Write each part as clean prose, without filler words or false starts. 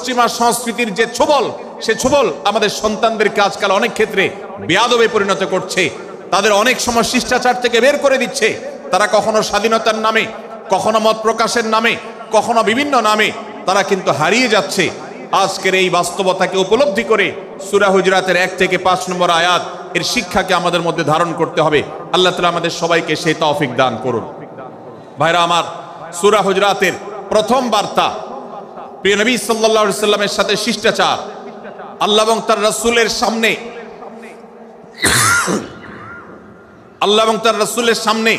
পশ্চিমা সংস্কৃতির যে ছোবল, সে ছোবল আমাদের সন্তানদেরকে আজকাল অনেক ক্ষেত্রে বেয়াদবে পরিণত করছে, তাদের অনেক সময় শিষ্টাচার থেকে বের করে দিচ্ছে। তারা কখনো স্বাধীনতার নামে, কখনো মত প্রকাশের নামে, কখনো বিভিন্ন নামে তারা কিন্তু হারিয়ে যাচ্ছে। আজকের এই বাস্তবতাকে উপলব্ধি করে সূরা হুজরাতের 1 থেকে 5 নম্বর আয়াত এর শিক্ষাকে আমাদের মধ্যে ধারণ করতে হবে। আল্লাহ তাআলা আমাদের সবাইকে সেই তৌফিক দান করুন। ভাইরা আমার, সূরা হুজরাতের প্রথম বার্তা প্রিয় নবী সাল্লাল্লাহু আলাইহি সাল্লামের সাথে শিষ্টাচার। আল্লাহ এবং তার রাসূলের সামনে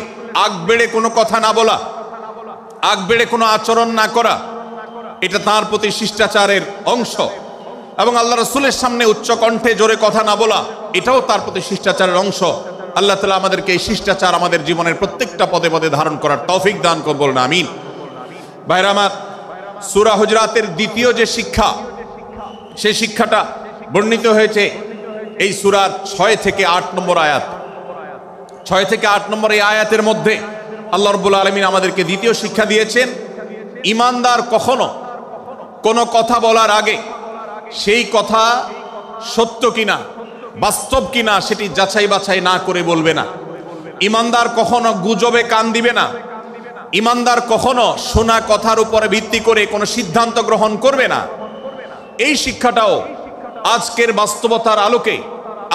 আগ বেড়ে কোনো কথা না বলা, আগ বেড়ে কোনো আচরণ না করা, এটা তার প্রতি শিষ্টাচারের অংশ। এবং আল্লাহ রাসূলের সামনে উচ্চ কণ্ঠে জোরে কথা না বলা, এটাও তার প্রতি শিষ্টাচারের অংশ। আল্লাহ তাআলা আমাদেরকে এই শিষ্টাচার আমাদের জীবনের প্রত্যেকটা পদে পদে ধারণ করার তৌফিক দান করুন, বলুন আমিন। ভাইরা আমার, সূরা হুজরাতের দ্বিতীয় যে শিক্ষা, সেই শিক্ষাটা বর্ণিত হয়েছে এই সূরার 6 থেকে 8 নম্বর আয়াত। 6 থেকে 8 নম্বর এই আয়াতের মধ্যে আল্লাহ রাব্বুল আলামিন আমাদেরকে দ্বিতীয় শিক্ষা দিয়েছেন, ঈমানদার কখনো কোনো কথা বলার আগে সেই কথা সত্য কিনা, বাস্তব কিনা সেটি যাচাই বাছাই না করে বলবে না। ঈমানদার কখনো গুজবে কান দিবে না। ঈমানদার কখনো শোনা কথার উপরে ভিত্তি করে কোনো সিদ্ধান্ত গ্রহণ করবে না। এই শিক্ষাটাও আজকের বাস্তবতার আলোকে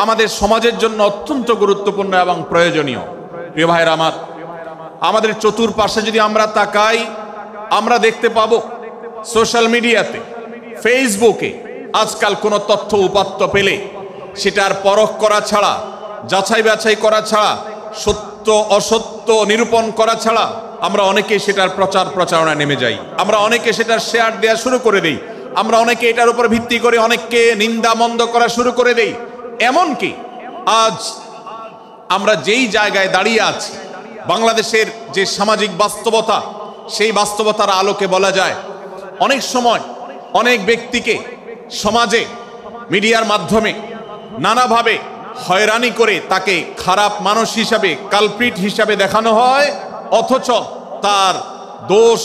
আমাদের সমাজের জন্য অত্যন্ত গুরুত্বপূর্ণ এবং প্রয়োজনীয়। প্রিয় ভাইরা আমার, আমাদের চতুর্পাশে যদি আমরা তাকাই, আমরা দেখতে পাবো সোশ্যাল মিডিয়াতে, ফেসবুকে আজকাল কোনো তথ্য উপাত্ত পেলে সেটার পরখ করা ছাড়া, যাচাই বাছাই করা ছাড়া, সত্য অসত্য নিরূপণ করা ছাড়া আমরা অনেকে সেটার প্রচার প্রচারণায় নেমে যাই। আমরা অনেকে সেটার শেয়ার দেওয়া শুরু করে দেই। আমরা অনেকে এটার উপর ভিত্তি করে অনেককে নিন্দা মন্দ করা শুরু করে দেই। এমনকি আজ আমরা যেই জায়গায় দাঁড়িয়ে আছি, বাংলাদেশের যে সামাজিক বাস্তবতা, সেই বাস্তবতার আলোকে বলা যায় অনেক সময় অনেক ব্যক্তিকে সমাজে মিডিয়ার মাধ্যমে নানাভাবে হয়রানি করে তাকে খারাপ মানুষ হিসাবে, কালপ্রিট হিসাবে দেখানো হয়, অথচ তার দোষ,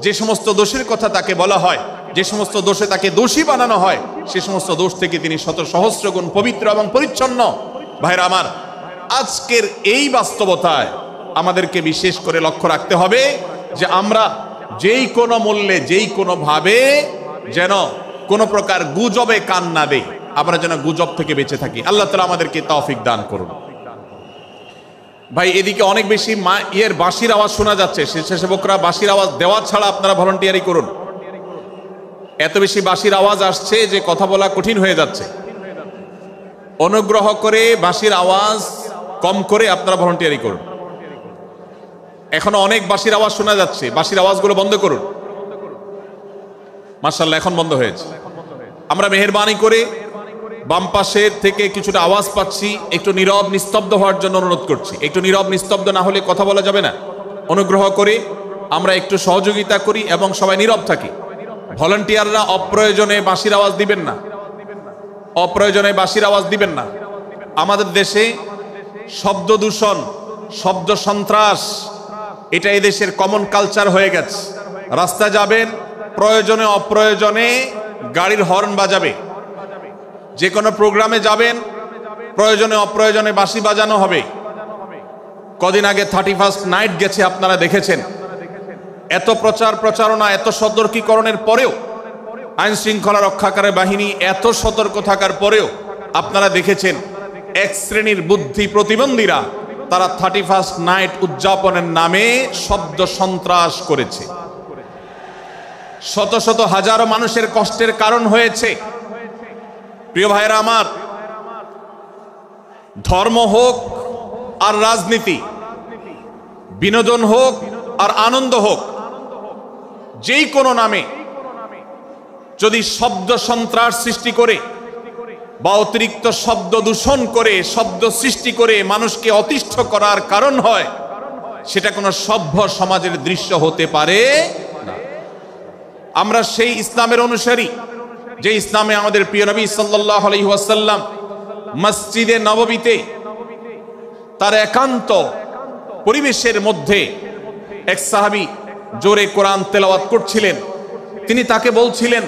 যে সমস্ত দোষের কথা তাকে বলা হয়, যে সমস্ত দোষে তাকে দোষী বানানো হয়, সে সমস্ত দোষ থেকে তিনি শত সহস্র গুণ পবিত্র এবং পরিচ্ছন্ন। ভাইরা আমার, আজকের এই বাস্তবতায় আমাদেরকে বিশেষ করে লক্ষ্য রাখতে হবে যে আমরা যেই কোনো মূল্যে, যেই কোনো ভাবে যেন কোনো প্রকার গুজবে কান না দেই, আমরা যেন গুজব থেকে বেঁচে থাকি। আল্লাহ তাআলা আমাদেরকে তৌফিক দান করুন। ভাই, এদিকে অনেক বেশি বাঁশির আওয়াজ শোনা যাচ্ছে। স্বেচ্ছাসেবকরা বাঁশির আওয়াজ দেওয়া ছাড়া আপনারা ভলান্টিয়ারি করুন। এত বেশি বাঁশির আওয়াজ আসছে যে কথা বলা কঠিন হয়ে যাচ্ছে। অনুগ্রহ করে বাঁশির আওয়াজ কম করে আপনারা ভলান্টিয়ারি করুন। এখনো অনেক বাঁশির আওয়াজ শোনা যাচ্ছে, বাঁশির আওয়াজগুলো বন্ধ করুন। মাশাআল্লাহ, এখন বন্ধ হয়েছে। আমরা মেহেরবানি করে বাম পাশের থেকে কিছুটা আওয়াজ পাচ্ছি, একটু নীরব নিস্তব্ধ হওয়ার জন্য অনুরোধ করছি। একটু নীরব নিস্তব্ধ না হলে কথা বলা যাবে না। অনুগ্রহ করে আমরা একটু সহযোগিতা করি এবং সবাই নীরব থাকি। ভলান্টিয়াররা অপ্রয়োজনে বাঁশির আওয়াজ দিবেন না, অপ্রয়োজনে বাঁশির আওয়াজ দিবেন না। আমাদের দেশে শব্দ দূষণ, শব্দ সন্ত্রাস, এটা এদেশের কমন কালচার হয়ে গেছে। রাস্তা যাবেন, প্রয়োজনে অপ্রয়োজনে গাড়ির হর্ন বাজাবে। যে কোনো প্রোগ্রামে যাবেন, প্রয়োজনে অপ্রয়োজনে বাঁশি বাজানো হবে। কদিন আগে 31st নাইট গেছে, আপনারা দেখেছেন। এত প্রচার প্রচারণা, এত সতর্কীকরণের পরেও, আইন শৃঙ্খলা রক্ষাকারী বাহিনী এত সতর্ক থাকার পরেও আপনারা দেখেছেন এক শ্রেণীর বুদ্ধি প্রতিবন্ধীরা তারা 31st নাইট উদযাপনের নামে শব্দ সন্ত্রাস করেছে। শত শত হাজারো মানুষের কষ্টের কারণ হয়েছে। প্রিয় ভাইরা আমার, ধর্ম হোক আর রাজনীতি, বিনোদন হোক আর আনন্দ হোক, যেই কোনো নামে যদি শব্দ সন্ত্রাস সৃষ্টি করে বা অতিরিক্ত শব্দ দূষণ করে, শব্দ সৃষ্টি করে মানুষকে অতিষ্ঠ করার কারণ হয়, সেটা কোনো সভ্য সমাজের দৃশ্য হতে পারে না। আমরা সেই ইসলামের অনুসারী যে ইসলামে আমাদের প্রিয় নবী সাল্লাল্লাহু আলাইহি ওয়াসাল্লাম মসজিদে নববীতে তার একান্ত پوری বিশ্বের মধ্যে এক সাহাবী জোরে কোরআন তেলাওয়াত করছিলেন। তিনি তাকে বলছিলেন,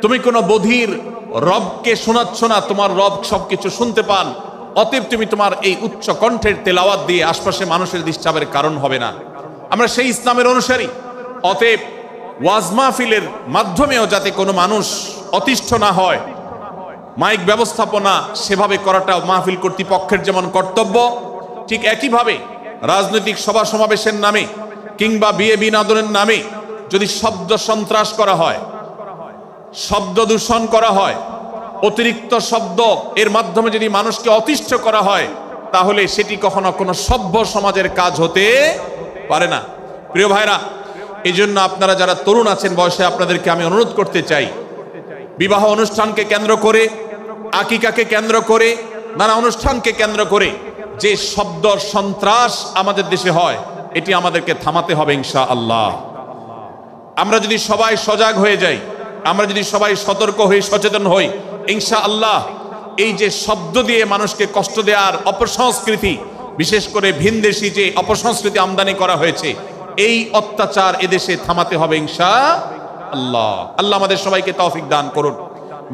তুমি কোনো বধির রবকে শোনাচ্ছ না, তোমার রব সবকিছু শুনতে পান। অতএব তুমি তোমার এই উচ্চ কণ্ঠের তেলাওয়াত দিয়ে আশপাশে মানুষের ডিস্টার্বের কারণ হবে না। আমরা সেই ইসলামের অনুসারী। অতএব ওয়াজ মাহফিলের মাধ্যমেও যাতে কোনো মানুষ অতিষ্ঠ না হয়, মাইক ব্যবস্থাপনা সেভাবে করাটা মাহফিল কর্তৃপক্ষের যেমন কর্তব্য, ঠিক একইভাবে রাজনৈতিক সভা সমাবেশের নামে কিংবা বিয়ে বিনোদনের নামে যদি শব্দ সন্ত্রাস করা হয়, শব্দ দূষণ করা হয়, অতিরিক্ত শব্দ এর মাধ্যমে যদি মানুষকে অতিষ্ঠ করা হয়, তাহলে সেটি কখনো কোনো সভ্য সমাজের কাজ হতে পারে না। প্রিয় ভাইরা, এই জন্য আপনারা যারা তরুণ আছেন বয়সে, আপনাদেরকে আমি অনুরোধ করতে চাই, বিবাহ অনুষ্ঠানকে কেন্দ্র করে, আকিকাকে কেন্দ্র করে, নানা অনুষ্ঠানকে কেন্দ্র করে যে শব্দ সন্ত্রাস আমাদের দেশে হয়, এটি আমাদেরকে থামাতে হবে ইনশাআল্লাহ। আমরা যদি সবাই সজাগ হয়ে যাই, আমরা যদি সবাই সতর্ক হই, সচেতন হই, ইনশাআল্লাহ এই যে শব্দ দিয়ে মানুষকে কষ্ট দেওয়ার অপসংস্কৃতি, বিশেষ করে ভিনদেশি যে অপসংস্কৃতি আমদানি করা হয়েছে, এই অত্যাচার এদেশে থামাতে হবে ইনশাআল্লাহ। আল্লাহ আমাদের সবাইকে তৌফিক দান করুন।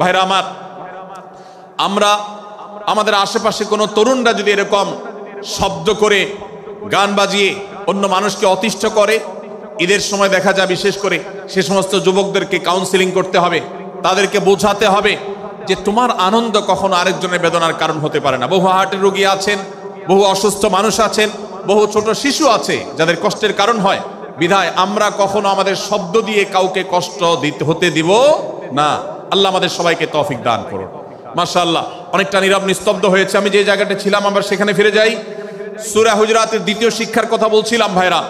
ভাইরা আমার, আমরা আমাদের আশেপাশে কোনো তরুণরা যদি এরকম শব্দ করে, গান বাজিয়ে অন্য মানুষকে অতিষ্ঠ করে, ঈদের সময় দেখা যায় বিশেষ করে সে সমস্ত যুবকদেরকে কাউন্সিলিং করতে হবে, তাদেরকে বোঝাতে হবে যে তোমার আনন্দ কখনো আরেকজনের বেদনার কারণ হতে পারে না। বহু হার্টের রোগী আছেন, বহু অসুস্থ মানুষ আছেন, বহু ছোট শিশু আছে যাদের কষ্টের কারণ হয়। বিধায় আমরা কখনো আমাদের শব্দ দিয়ে কাউকে কষ্ট হতে দিব না। আল্লাহ আমাদের সবাইকে তৌফিক দান করুন। মাশাআল্লাহ, অনেকটা নীরব নিস্তব্ধ হয়েছে। আমি যে জায়গাটা ছিলাম আবার সেখানে ফিরে যাই। সূরা হুজুরাতের দ্বিতীয় শিক্ষার কথা বলছিলাম ভাইরা।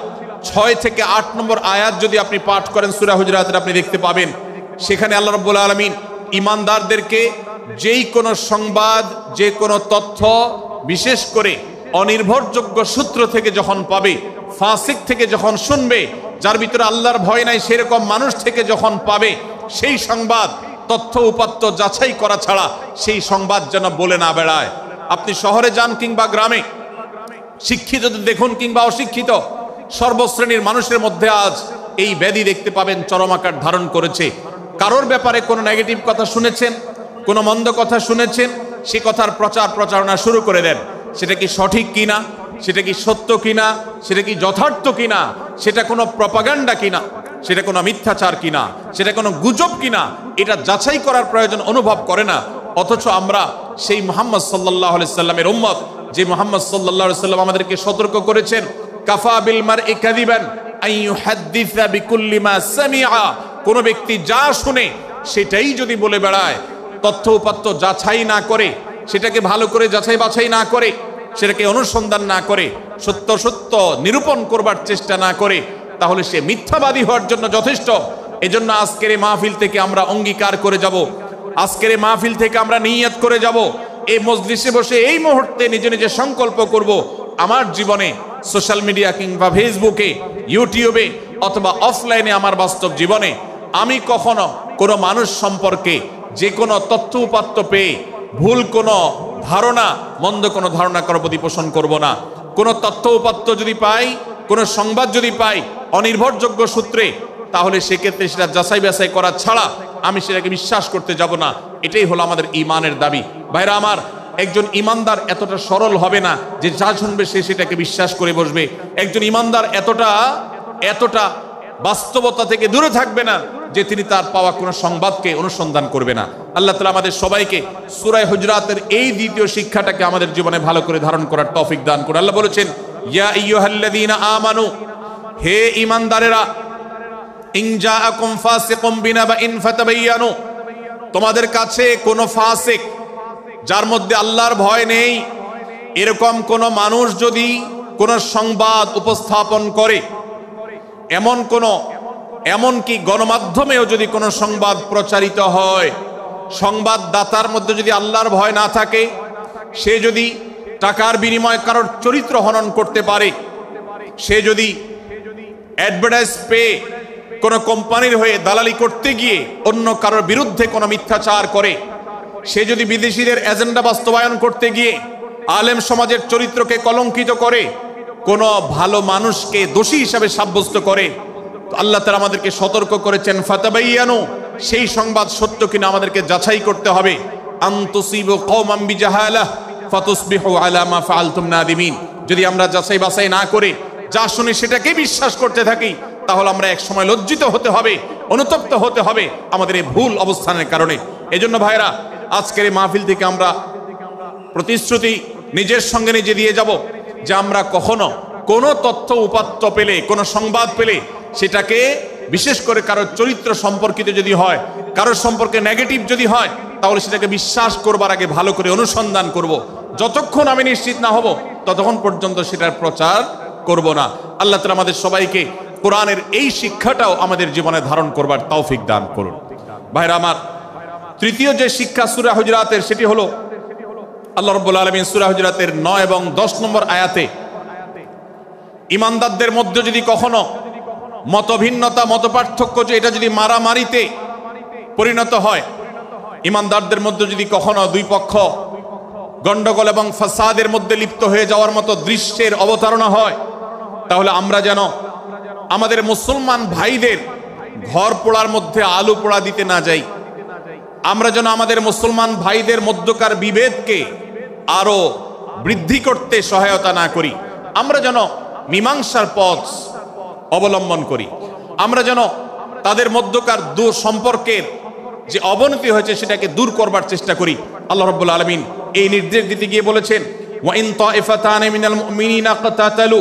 6 থেকে 8 নম্বর আয়াত যদি আপনি পাঠ করেন সূরা হুজুরাতের, আপনি দেখতে পাবেন সেখানে আল্লাহ রাব্বুল আলামিন ঈমানদারদেরকে যেই কোনো সংবাদ, যে কোনো তথ্য, বিশেষ করে অনির্ভরযোগ্য সূত্র থেকে যখন পাবে, ফাসিক থেকে যখন শুনবে, যার ভিতরে আল্লাহর ভয় নাই সেরকম মানুষ থেকে যখন পাবে, সেই সংবাদ তথ্য উপাত্ত যাচাই করা ছাড়া সেই সংবাদ যেন বলে না বেড়ায়। আপনি শহরে যান কিংবা গ্রামে, শিক্ষিত দেখুন কিংবা অশিক্ষিত, সর্বশ্রেণীর মানুষের মধ্যে আজ এই ব্যাধি দেখতে পাবেন চরম আকার ধারণ করেছে। কারোর ব্যাপারে কোনো নেগেটিভ কথা শুনেছেন, কোনো মন্দ কথা শুনেছেন, সে কথার প্রচারণা শুরু করে দেন। সেটা কি সঠিক কিনা, সেটা কি সত্য কিনা, সেটা কি যথার্থ কিনা, সেটা কোনো প্রপাগান্ডা কিনা, সেটা কোনো মিথ্যাচার কিনা, সেটা কোনো গুজব কিনা, এটা যাচাই করার প্রয়োজন অনুভব করে না। অথচ আমরা সেই মুহাম্মদ সাল্লাল্লাহু আলাইহি সাল্লামের উম্মত, যে মুহাম্মদ সাল্লাল্লাহু আলাইহি সাল্লাম আমাদেরকে সতর্ক করেছেন, কাফা বিল মারই কাযিবান আন ইউহাদ্দিসা বিকুল্লি মা সামিআ, কোন ব্যক্তি যা শুনে সেটাই যদি বলে বেড়ায়, তথ্য উপাত্ত যাচাই না করে, সেটাকে ভালো করে যাচাই বাছাই না করে, সেটাকে অনুসন্ধান না করে, সত্য সত্য নিরূপণ করবার চেষ্টা না করে, তাহলে সে মিথ্যাবাদী হওয়ার জন্য যথেষ্ট। এজন্য আজকের এই মাহফিল থেকে আমরা অঙ্গীকার করে যাব, আজকের এই মাহফিল থেকে আমরা নিয়ত করে যাব, এই মজলিসে বসে এই মুহূর্তে নিজে নিজে সংকল্প করব, আমার জীবনে সোশ্যাল মিডিয়া কিংবা ফেসবুকে, ইউটিউবে অথবা অফলাইনে আমার বাস্তব জীবনে আমি কখনো কোনো মানুষ সম্পর্কে যে কোনো তথ্য উপাত্ত পেয়ে ভুল কোনো ধারণা, মন্দ কোনো ধারণা করার প্রতি পোষণ করব না। কোনো তথ্য উপাত্ত যদি পাই, কোনো সংবাদ যদি পাই অনির্ভরযোগ্য সূত্রে, তাহলে সেক্ষেত্রে সেটা যাচাই বাছাই করা ছাড়া আমি সেটাকে বিশ্বাস করতে যাব না। এটাই হলো আমাদের ঈমানের দাবি। ভাইরা আমার, একজন ঈমানদার এতটা সরল হবে না যে যা শুনবে সে সেটাকে বিশ্বাস করে বসবে। একজন ঈমানদার এতটা বাস্তবতা থেকে দূরে থাকবে না যে তিনি তার পাওয়া কোনো সংবাদকে অনুসন্ধান করবে না। আল্লাহ তাআলা আমাদের সবাইকে সূরা হুজুরাতের এই দ্বিতীয় শিক্ষাটাকে আমাদের জীবনে ভালো করে ধারণ করার তৌফিক দান করুন। আল্লাহ বলেছেন, ইয়া আইয়ুহাল্লাযীনা আমানু, হে ঈমানদারেরা, ইন জাআকুম ফাসিকুম বিনাবাইন ফাতাবায়ানু, তোমাদের কাছে কোনো ফাসিক, যার মধ্যে আল্লাহর ভয় নেই, এরকম কোন মানুষ যদি কোন সংবাদ উপস্থাপন করে, এমনকি গণমাধ্যমেও যদি কোনো সংবাদ প্রচারিত হয়, সংবাদদাতার মধ্যে যদি আল্লাহর ভয় না থাকে, সে যদি টাকার বিনিময়ে কারোর চরিত্র হনন করতে পারে, সে যদি অ্যাডভার্টাইজ পেয়ে কোনো কোম্পানির হয়ে দালালি করতে গিয়ে অন্য কারোর বিরুদ্ধে কোনো মিথ্যাচার করে, সে যদি বিদেশিদের এজেন্ডা বাস্তবায়ন করতে গিয়ে আলেম সমাজের চরিত্রকে কলঙ্কিত করে, কোনো ভালো মানুষকে দোষী হিসাবে সাব্যস্ত করে, তো আল্লাহ তাআলা আমাদেরকে সতর্ক করেছেন, ফাতাবায়ানু, সেই সংবাদ সত্য কিনা আমাদেরকে যাচাই করতে হবে। আনতুসিবু কওমান বিজাহালাহ ফাতুসবিহু আলা মা ফাআলতুম নাদিমিন। যদি আমরা যাচাই বাছাই না করে যা শুনি সেটাকে বিশ্বাস করতে থাকি, তাহলে আমরা এক সময় লজ্জিত হতে হবে, অনুতপ্ত হতে হবে আমাদের এই ভুল অবস্থানের কারণে। এজন্য ভাইরা, আজকের এই মাহফিল থেকে আমরা প্রতিশ্রুতি নিজের সঙ্গে নিজে দিয়ে যাব যে আমরা কখনো কোনো তথ্য উপাত্ত পেলে, কোনো সংবাদ পেলে সেটাকে, বিশেষ করে কারোর চরিত্র সম্পর্কিত যদি হয়, কারোর সম্পর্কে নেগেটিভ যদি হয়, তাহলে সেটাকে বিশ্বাস করবার আগে ভালো করে অনুসন্ধান করব। যতক্ষণ আমি নিশ্চিত না হব ততক্ষণ পর্যন্ত সেটার প্রচার করব না। আল্লাহ তাআলা আমাদের সবাইকে কোরআনের এই শিক্ষাটাও আমাদের জীবনে ধারণ করবার তৌফিক দান করুন। ভাইরা আমার, তৃতীয় যে শিক্ষা সূরা হুজুরাতের, সেটি হলো আল্লাহ রাব্বুল আলামিন সূরা হুজুরাতের 9 এবং 10 নম্বর আয়াতে ঈমানদারদের মধ্যে যদি কখনো মতভিন্নতা, মতপার্থক্য, যে এটা যদি মারামারিতে পরিণত হয়, ঈমানদারদের মধ্যে যদি কখনো দুই পক্ষ গন্ডগোল এবং ফাসাদের মধ্যে লিপ্ত হয়ে যাওয়ার মতো দৃশ্যের অবতারণা হয়, তাহলে আমরা যেন আমাদের মুসলমান ভাইদের ঘর পোড়ার মধ্যে আলু পোড়া দিতে না যাই। আমরা যেন আমাদের মুসলমান ভাইদের মধ্যকার বিভেদকে আরো বৃদ্ধি করতে সহায়তা না করি। আমরা যেন মীমাংসার পথ অবলম্বন করি। আমরা যেন তাদের মধ্যকার সম্পর্কের যে অবনতি হয়েছে সেটাকে দূর করবার চেষ্টা করি। আল্লাহ রাব্বুল আলামিন এই নির্দেশ দিতে গিয়ে বলেছেন, ওয়া ইন তাইফাতানি মিনাল মুমিনিনা ইকতাতালু,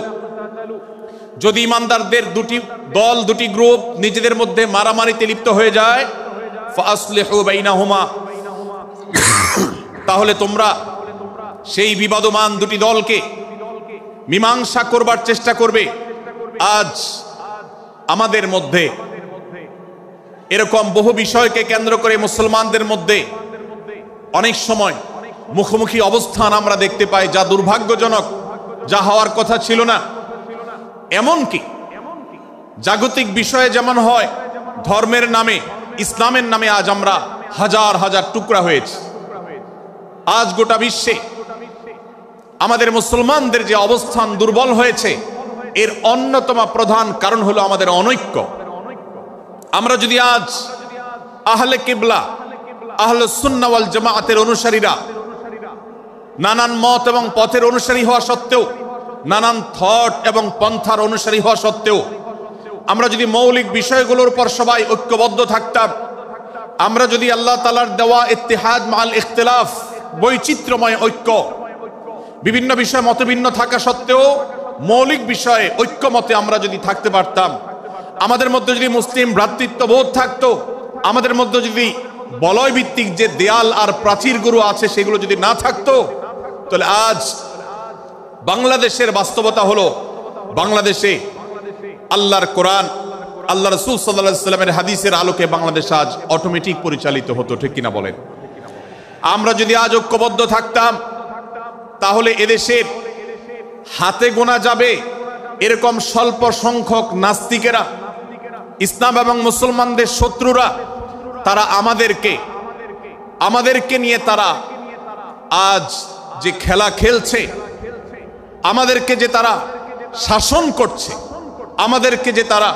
যদি ঈমানদারদের দুটি দল, দুটি গ্রুপ নিজেদের মধ্যে মারামারিতে লিপ্ত হয়ে যায়, ফাসলিহু বাইনাহুমা, তাহলে তোমরা সেই বিবাদমান দুটি দলকে মীমাংসা করবার চেষ্টা করবে। আজ আমাদের মধ্যে এরকম বহু বিষয়কে কেন্দ্র করে মুসলমানদের মধ্যে অনেক সময় মুখোমুখি অবস্থান আমরা দেখতে পাই, যা দুর্ভাগ্যজনক, যা হওয়ার কথা ছিল না। এমনকি জাগতিক বিষয়ে যেমন হয়, ধর্মের নামে, ইসলামের নামে আজ আমরা হাজার হাজার টুকরা হয়েছি। আজ গোটা বিশ্বে আমাদের মুসলমানদের যে অবস্থান দুর্বল হয়েছে, এর অন্যতম প্রধান কারণ হলো আমাদের অনৈক্য। আমরা যদি আজ আহলে কিবলা, আহলে সুন্নাহ ওয়াল জামাআতের অনুসারীরা নানান মত এবং পথের অনুসারী হওয়া সত্ত্বেও, নানান থট এবং পন্থার অনুসারী হওয়া সত্ত্বেও, আমরা যদি মৌলিক বিষয়গুলোর উপর সবাই ঐক্যবদ্ধ থাকতাম, আমরা যদি আল্লাহ তাআলার দেওয়া ইত্তিহাদ মাল ইখতিলাফ, বৈচিত্র্যময় ঐক্য, বিভিন্ন বিষয়ে মতভিন্ন থাকা সত্ত্বেও মৌলিক বিষয়ে ঐক্যমতে আমরা যদি থাকতে পারতাম, আমাদের মধ্যে যদি মুসলিম ভ্রাতৃত্ববোধ থাকতো, আমাদের মধ্যে যদি বলয় ভিত্তিক যে দেয়াল আর প্রাচীরগুলো আছে সেগুলো যদি না থাকতো, তাহলে আজ বাংলাদেশের বাস্তবতা হলো, বাংলাদেশে আল্লাহর কোরআন, আল্লাহ রাসূল সাল্লাল্লাহু আলাইহি ওয়াসাল্লামের হাদিসের আলোকে বাংলাদেশ আজ অটোমেটিক পরিচালিত হতো। ঠিক কিনা বলেন? আমরা যদি আজ ঐক্যবদ্ধ থাকতাম, তাহলে এদেশের হাতে গোনা যাবে এরকম স্বল্প সংখ্যক নাস্তিকেরা, ইসলাম এবং মুসলমানদের শত্রুরা, তারা আমাদেরকে নিয়ে তারা আজ যে খেলা খেলছে, আমাদেরকে যে তারা শাসন করছে, আমাদেরকে যে তারা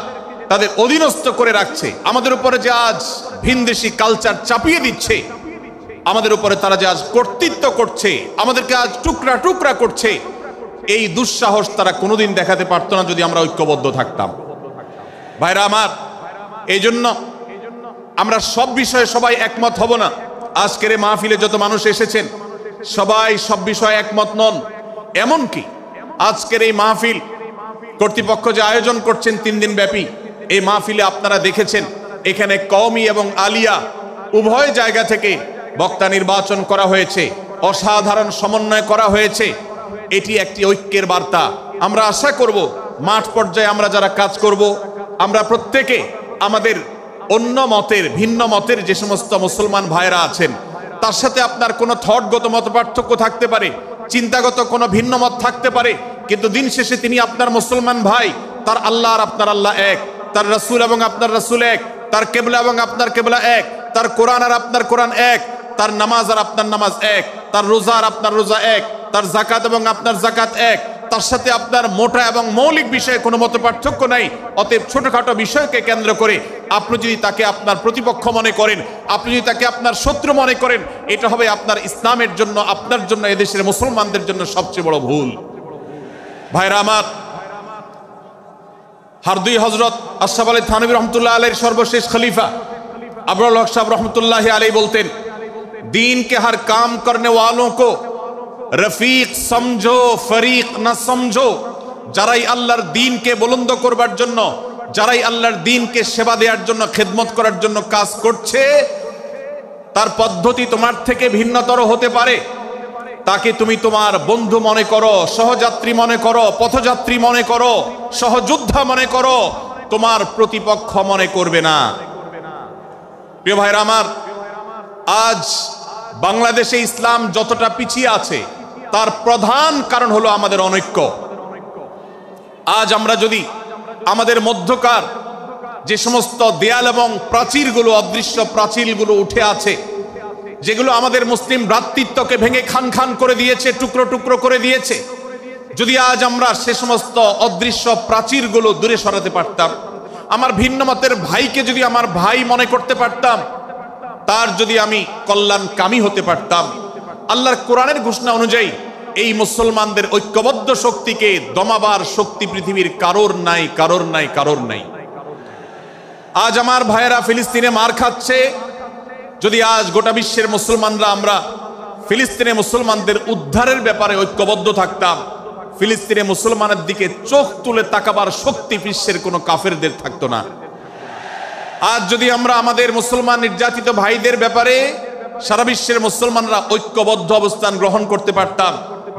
তাদের অধীনস্থ করে রাখছে, আমাদের উপরে যে আজ ভিনদেশি কালচার চাপিয়ে দিচ্ছে, আমাদের উপরে তারা যে আজ কর্তৃত্ব করছে, আমাদেরকে আজ টুকরা টুকরা করছে, এই দুঃসাহস তারা কোনোদিন দেখাতে পারতো না যদি আমরা ঐক্যবদ্ধ থাকতাম। ভাইরা আমার, এই জন্য আমরা সব বিষয়ে সবাই একমত হব না। আজকের এই মাহফিলে যত মানুষ এসেছেন সবাই সব বিষয়ে একমত নন। এমনকি আজকের এই মাহফিল কর্তৃপক্ষ যে আয়োজন করছেন 3 দিন ব্যাপী, এই মাহফিলে আপনারা দেখেছেন এখানে কওমি এবং আলিয়া উভয় জায়গা থেকে বক্তা নির্বাচন করা হয়েছে, অসাধারণ সমন্বয় করা হয়েছে। এটি একটি ঐক্যের বার্তা। আমরা আশা করব মাঠ পর্যায়ে আমরা যারা কাজ করব, আমরা প্রত্যেকে আমাদের অন্য মতের, ভিন্ন মতের যে সমস্ত মুসলমান ভাইরা আছেন, তার সাথে আপনার কোনো থটগত মত পার্থক্য থাকতে পারে, চিন্তাগত কোনো ভিন্ন মত থাকতে পারে, কিন্তু দিন শেষে তিনি আপনার মুসলমান ভাই। তার আল্লাহ আর আপনার আল্লাহ এক, তার রাসূল এবং আপনার রাসূল এক, তার কিবলা এবং আপনার কিবলা এক, তার কোরআন আর আপনার কোরআন এক, তার নামাজ আর আপনার নামাজ এক, তার রোজা আর আপনার রোজা এক, তার যাকাত এবং আপনার যাকাত এক, তার তার সাথে আপনার মোটা এবং মৌলিক বিষয়ে কোনো মত পার্থক্য নাই। অতএব ছোটখাটো বিষয়কে কেন্দ্র করে আপনি যদি তাকে আপনার প্রতিপক্ষ মনে করেন, আপনি যদি তাকে আপনার শত্রু মনে করেন, এটা হবে আপনার ইসলামের জন্য, আপনার জন্য, এদেশের মুসলমানদের জন্য সবচেয়ে বড় ভুল। ভাইরা আমার, হারদুই হজরত আশরাফ আলী থানভী রহমতুল্লাহ আলাইহির সর্বশেষ খলিফা আবরার হক সাহেব রহমতুল্লাহ আলাইহি বলতেন, दीन के हर काम करने वालों को रफीक समझो फरीक ना समझो। যারাই আল্লাহর দ্বীনকে বুলন্দ করবার জন্য, যারাই আল্লাহর দ্বীনকে সেবা দেওয়ার জন্য, খেদমত করার জন্য কাজ করছে, তার পদ্ধতি তোমার থেকে ভিন্নতর হতে পারে। তাকে তুমি তোমার বন্ধু মনে করো, সহযাত্রী মনে করো, পথযাত্রী মনে করো, সহযোদ্ধা মনে করো, তোমার প্রতিপক্ষ মনে করবে না। প্রিয় ভাইরা আমার, আজ বাংলাদেশে ইসলাম যতটা পিছিয়ে আছে তার প্রধান কারণ হলো আমাদের অনৈক্য। আজ আমরা যদি আমাদের মধ্যকার যে সমস্ত দেয়াল এবং প্রাচীরগুলো, অদৃশ্য প্রাচীরগুলো উঠে আছে, যেগুলো আমাদের মুসলিম ভ্রাতৃত্বকে ভেঙে খান খান করে দিয়েছে, টুকরো টুকরো করে দিয়েছে, যদি আজ আমরা সে সমস্ত অদৃশ্য প্রাচীরগুলো দূরে সরাতে পারতাম, আমার ভিন্ন মতের ভাইকে যদি আমার ভাই মনে করতে পারতাম, তার যদি আমি কল্যাণকামী হতে পারতাম, আল্লাহর কোরআনের ঘোষণা অনুযায়ী এই মুসলমানদের ঐক্যবদ্ধ শক্তিকে দমাবার শক্তি পৃথিবীর কারোর নাই, কারোর নাই, কারোর নাই। আজ আমার ভাইয়েরা ফিলিস্তিনে মার খাচ্ছে, যদি আজ গোটা বিশ্বের মুসলমানরা আমরা ফিলিস্তিনে মুসলমানদের উদ্ধারের ব্যাপারে ঐক্যবদ্ধ থাকতাম, ফিলিস্তিনে মুসলমানের দিকে চোখ তুলে তাকাবার শক্তি বিশ্বের কোনো কাফেরদের থাকতো না। আজ যদি আমরা আমাদের মুসলমান নির্যাতিত ভাইদের ব্যাপারে সারা বিশ্বের মুসলমানরা ঐক্যবদ্ধ অবস্থান গ্রহণ করতে পারতাম,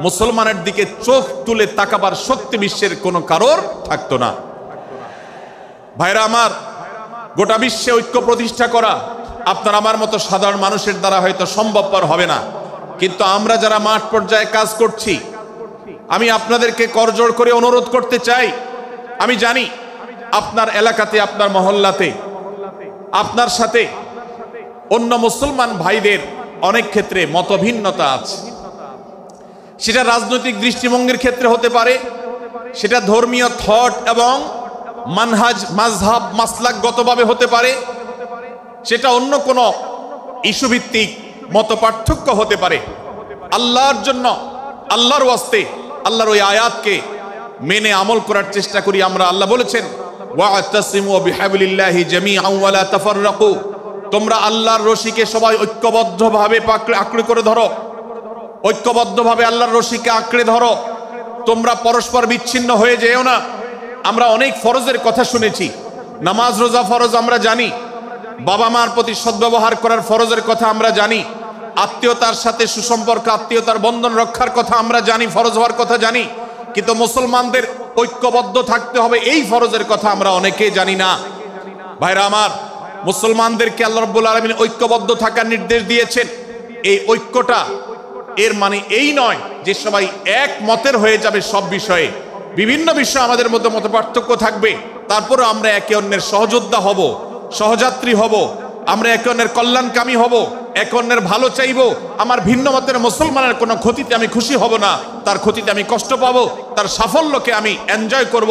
মুসলমানের দিকে চোখ তুলে তাকাবার শক্তি বিশ্বের কোনো কারোর থাকতো না। ভাইরা আমার, গোটা বিশ্বে ঐক্য প্রতিষ্ঠা করা আপনার আমার মতো সাধারণ মানুষের দ্বারা হয়তো সম্ভবপর হবে না, কিন্তু আমরা যারা মাঠ পর্যায়ে কাজ করছি, আমি আপনাদেরকে করজোড় করে অনুরোধ করতে চাই। আমি জানি আপনার এলাকাতে, আপনার মহল্লাতে, আপনার সাথে অন্য মুসলমান ভাইদের অনেক ক্ষেত্রে মতভিন্নতা আছে। সেটা রাজনৈতিক দৃষ্টিভঙ্গির ক্ষেত্রে হতে পারে, সেটা ধর্মীয় থট এবং মানহাজ, মাযহাব, মাসলাকগতভাবে হতে পারে, সেটা অন্য কোনো ইস্যু ভিত্তিক মত পার্থক্য হতে পারে। আল্লাহর জন্য, আল্লাহর ওয়াস্তে, আল্লাহর ওই আয়াতকে মেনে আমল করার চেষ্টা করি আমরা। আল্লাহ বলেছেন, ওয়া'তাসিমু বিহাবলিল্লাহি জামিআন ওয়া লা তাফাররাকু, তোমরা আল্লাহর রশিকে সবাই ঐক্যবদ্ধভাবে আঁকড়ে করে ধরো, ঐক্যবদ্ধভাবে আল্লাহর রশিকে আঁকড়ে ধরো, তোমরা পরস্পর বিচ্ছিন্ন হয়ে যেও না। আমরা অনেক ফরজের কথা শুনেছি, নামাজ রোজা ফরজ আমরা জানি, বাবা মার প্রতি সদ্ব্যবহার করার ফরজের কথা আমরা জানি, আত্মীয়তার সাথে সুসম্পর্ক, আত্মীয়তার বন্ধন রক্ষার কথা আমরা জানি, ফরজ হওয়ার কথা জানি, কিন্তু মুসলমানদের ঐক্যবদ্ধ থাকতে হবে এই ফরজের কথা আমরা অনেকেই জানি না। ভাইরা আমার, মুসলমানদেরকে আল্লাহ রাব্বুল আলামিন ঐক্যবদ্ধ থাকার নির্দেশ দিয়েছেন। এই ঐক্যটা এর মানে এই নয় যে সবাই এক মতের হয়ে যাবে সব বিষয়ে। বিভিন্ন বিষয়ে আমাদের মধ্যে মত পার্থক্য থাকবে, তারপরে আমরা একে অন্যের সহযোদ্ধা হব, সহযাত্রী হব, আমরা একে অন্যের কল্যাণকামী হব, একে অন্যের ভালো চাইব। আমার ভিন্ন মতের মুসলমানের কোনো ক্ষতিতে আমি খুশি হব না, তার ক্ষতিতে আমি কষ্ট পাবো, তার সাফল্যকে আমি এনজয় করব,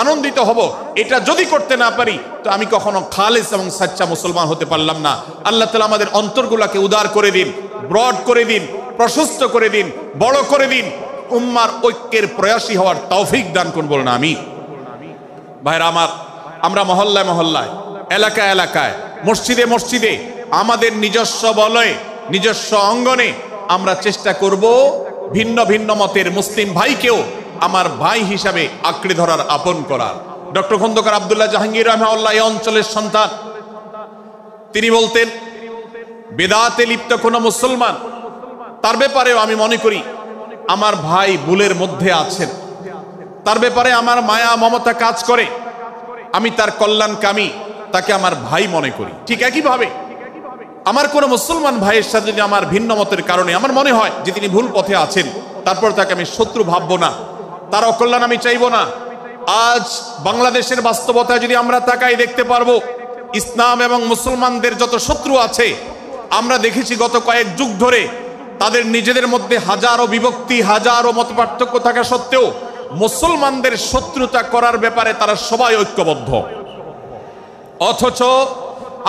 আনন্দিত হব। এটা যদি করতে না পারি তো আমি কখনো খালেস এবং সাচ্চা মুসলমান হতে পারলাম না। আল্লাহ তাআলা আমাদের অন্তরগুলোকে উদার করে দিন, ব্রড করে দিন, প্রশস্ত করে দিন, বড় করে দিন, উম্মার ঐক্যের প্রয়াসী হওয়ার তৌফিক দান করুন, বলুন আমিন। ভাইরা আমার, আমরা মহল্লায় মহল্লায়, এলাকায় এলাকায়, মসজিদে মসজিদে, আমাদের নিজস্ব বলয়ে, নিজস্ব অঙ্গনে আমরা চেষ্টা করব ভিন্ন ভিন্ন মতের মুসলিম ভাইকেও আমার ভাই হিসাবে আঁকড়ে ধরার, আপন করার। ডক্টর খন্দকার আব্দুল্লাহ জাহাঙ্গীর রাহিমাহুল্লাহ এই অঞ্চলের সন্তান, তিনি বলতেন, বেদাতে লিপ্ত কোনো মুসলমান, তার ব্যাপারেও আমি মনে করি আমার ভাই ভুলের মধ্যে আছেন, তার ব্যাপারে আমার মায়া মমতা কাজ করে, আমি তার কল্যাণকামী, তাকে আমার ভাই মনে করি। ঠিক একইভাবে আমার কোনো মুসলমান ভাইয়ের সাথে যদি আমার ভিন্ন মতের কারণে আমার মনে হয় যে তিনি ভুল পথে আছেন, তারপর তাকে আমি শত্রু ভাববো না, তার অকল্যাণ আমি চাইবো না। আজ বাংলাদেশের বাস্তবতায় যদি আমরা তাকাই, দেখতে পারবো ইসলাম এবং মুসলমানদের যত শত্রু আছে, আমরা দেখেছি গত কয়েক যুগ ধরে তাদের নিজেদের মধ্যে হাজারো বিভক্তি, হাজারো মত পার্থক্য থাকা সত্ত্বেও মুসলমানদের শত্রুতা করার ব্যাপারে তারা সবাই ঐক্যবদ্ধ, অথচ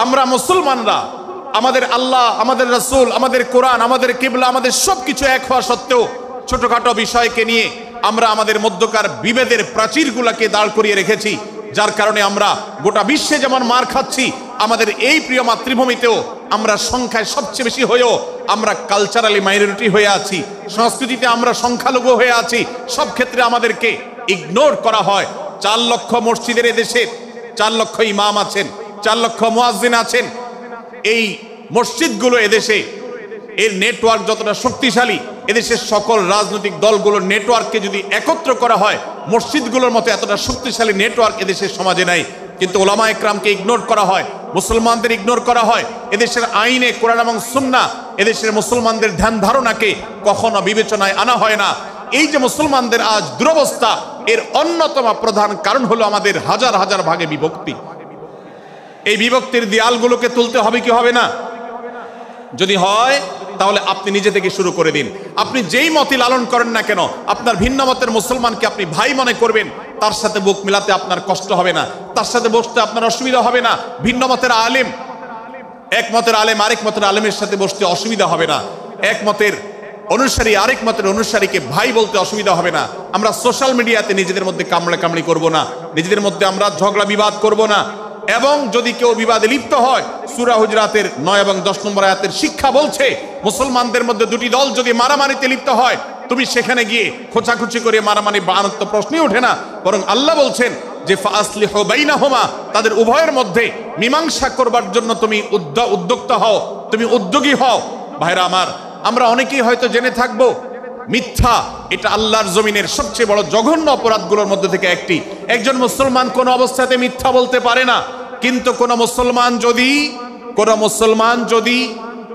আমরা মুসলমানরা আমাদের আল্লাহ, আমাদের রাসূল, আমাদের কোরআন, আমাদের কিবলা, আমাদের সবকিছু এক হওয়া সত্ত্বেও ছোটখাটো বিষয়কে নিয়ে আমরা আমাদের মধ্যকার বিভেদের প্রাচীরগুলোকে দাঁড় করিয়ে রেখেছি, যার কারণে আমরা গোটা বিশ্বে যেমন মার খাচ্ছি, আমাদের এই প্রিয় মাতৃভূমিতেও আমরা সংখ্যায় সবচেয়ে বেশি হয়েও আমরা কালচারালি মাইনরিটি হয়ে আছি, সংস্কৃতিতে আমরা সংখ্যালঘু হয়ে আছি। সব ক্ষেত্রে আমাদেরকে ইগনোর করা হয়। 4 লক্ষ মসজিদের এদেশে 4 লক্ষ ইমাম আছেন, 4 লক্ষ মুয়াজ্জিন আছেন। এই মসজিদগুলো এদেশে এর নেটওয়ার্ক যতটা শক্তিশালী, এদেশের সকল রাজনৈতিক দলগুলোর নেটওয়ার্ককে যদি একত্র করা হয়, মসজিদগুলোর মতো এতটা শক্তিশালী নেটওয়ার্ক এদেশের সমাজে নাই। কিন্তু ওলামা একরামকে ইগনোর করা হয়, মুসলমানদের ইগনোর করা হয়। এদেশের আইনে কোরআন এবং সুন্নাহ এদেশের মুসলমানদের ধ্যান ধারণাকে কখনো বিবেচনায় আনা হয় না। এই যে মুসলমানদের আজ দুরবস্থা, এর অন্যতম প্রধান কারণ হলো আমাদের হাজার হাজার ভাগে বিভক্তি। এই বিভক্তির দেয়ালগুলোকে তুলতে হবে কি হবে না? যদি হয় তাহলে আপনি নিজে থেকে শুরু করে দিন। আপনি যেই মতই লালন করেন না কেন, আপনার ভিন্ন মতের মুসলমানকে আপনি ভাই মনে করবেন, তার সাথে বুক মিলাতে আপনার কষ্ট হবে না, তার সাথে বসতে আপনার অসুবিধা হবে না। ভিন্ন মতের আলেম, এক মতের আলেম আরেক মতের আলেমের সাথে বসতে অসুবিধা হবে না। এক মতের অনুসারী আরেক মতের অনুসারীকে ভাই বলতে অসুবিধা হবে না। আমরা সোশ্যাল মিডিয়াতে নিজেদের মধ্যে কামড়াকামড়ি করব না, নিজেদের মধ্যে আমরা ঝগড়া বিবাদ করব না। এবং যদি কেউ বিবাদে লিপ্ত হয়, সূরা হুজরাতের 9 এবং 10 নম্বর আয়াতের শিক্ষা বলছে, মুসলমানদের মধ্যে দুটি দল যদি মারামারিতে লিপ্ত হয়, তুমি সেখানে গিয়ে খোঁচাখুচি করে মারামারি বানানোর তো প্রশ্নই ওঠে না। বরং আল্লাহ বলছেন যে ফাসলিহু বাইনাহুমা, তাদের উভয়ের মধ্যে মীমাংসা করবার জন্য তুমি উদ্যোক্তা হও, তুমি উদ্যোগী হও। ভাইরা আমার, আমরা অনেকেই হয়তো জেনে থাকবো মিথ্যা এটা আল্লাহর জমিনের সবচেয়ে বড় জঘন্য অপরাধগুলোর মধ্যে থেকে একটি। একজন মুসলমান কোন অবস্থাতে মিথ্যা বলতে পারে না, কিন্তু কোন মুসলমান যদি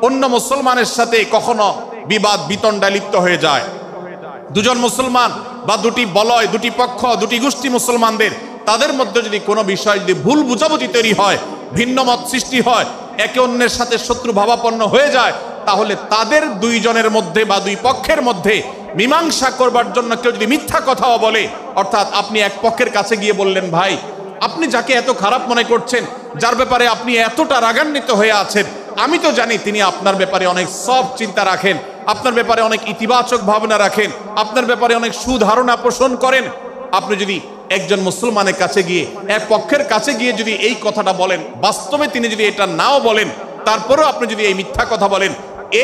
অন্য মুসলমানের সাথে কখনো বিবাদ বিতণ্ডায় লিপ্ত হয়ে যায়, দুজন মুসলমান বা দুটি বলয়, দুটি পক্ষ, দুটি গোষ্ঠী মুসলমানদের, তাদের মধ্যে যদি কোনো বিষয় যদি ভুল বুঝাবুঝি তৈরি হয়, ভিন্ন মত সৃষ্টি হয়, একে অন্যের সাথে শত্রু ভাবাপন্ন হয়ে যায়, তাহলে তাদের দুইজনের মধ্যে বা দুই পক্ষের মধ্যে মীমাংসা করবার জন্য কেউ যদি মিথ্যা কথাও বলে, অর্থাৎ আপনি এক পক্ষের কাছে গিয়ে বললেন, ভাই আপনি যাকে এত খারাপ মনে করছেন, যার ব্যাপারে আপনি এতটা রাগান্বিত হয়ে আছেন, আমি তো জানি তিনি আপনার ব্যাপারে অনেক সব চিন্তা রাখেন, আপনার ব্যাপারে অনেক ইতিবাচক ভাবনা রাখেন, আপনার ব্যাপারে অনেক সুধারণা পোষণ করেন। আপনি যদি একজন মুসলমানের কাছে গিয়ে, এক পক্ষের কাছে গিয়ে যদি এই কথাটা বলেন, বাস্তবে তিনি যদি এটা নাও বলেন, তারপরেও আপনি যদি এই মিথ্যা কথা বলেন,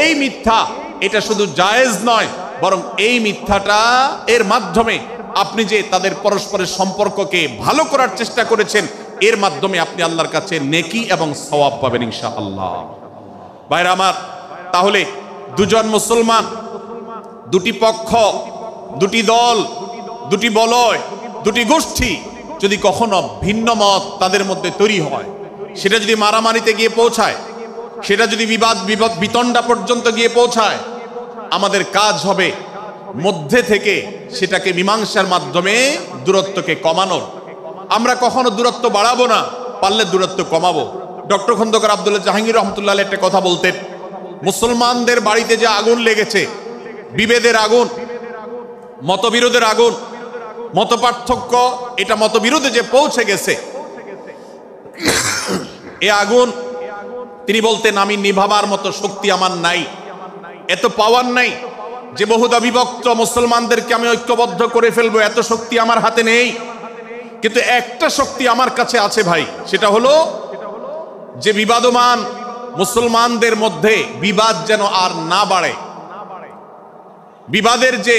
এই মিথ্যা এটা শুধু জায়েজ নয়, বরং এই মিথ্যাটা এর মাধ্যমে আপনি যে তাদের পরস্পরের সম্পর্ককে ভালো করার চেষ্টা করেছেন, এর মাধ্যমে আপনি আল্লাহর কাছে নেকি এবং সওয়াব পাবেন ইনশাআল্লাহ। ভাইরা আমার, তাহলে দুজন মুসলমান, দুটি পক্ষ, দুটি দল, দুটি বলয়, দুটি গোষ্ঠী যদি কখনো ভিন্ন মত তাদের মধ্যে তৈরি হয়, সেটা যদি মারামারিতে গিয়ে পৌঁছায়, সেটা যদি বিবাদ বিতণ্ডা পর্যন্ত গিয়ে পৌঁছায়, আমাদের কাজ হবে মধ্যে থেকে সেটাকে মীমাংসার মাধ্যমে দূরত্বকে কমানোর। আমরা কখনো দূরত্ব বাড়াবো না, পারলে দূরত্ব কমাবো। ডক্টর খন্দকার আব্দুল্লাহ জাহাঙ্গীর রহমতুল্লাহ একটা কথা বলতেন, মুসলমানদের বাড়িতে যে আগুন লেগেছে, বিভেদের আগুন, মতবিরোধের আগুন, মত পার্থক্য, এটা মতবিরোধে যে পৌঁছে গেছে, এ আগুন তিনি বলতেন, আমি নিভাবার মতো শক্তি আমার নাই, এত পাওয়ার নাই যে বহুদা বিভক্ত মুসলমানদেরকে আমি ঐক্যবদ্ধ করে ফেলবো, এত শক্তি আমার হাতে নেই। কিন্তু একটা শক্তি আমার কাছে আছে ভাই, সেটা হলো যে বিবাদমান মুসলমানদের মধ্যে বিবাদ যেন আর না বাড়ে, বিবাদের যে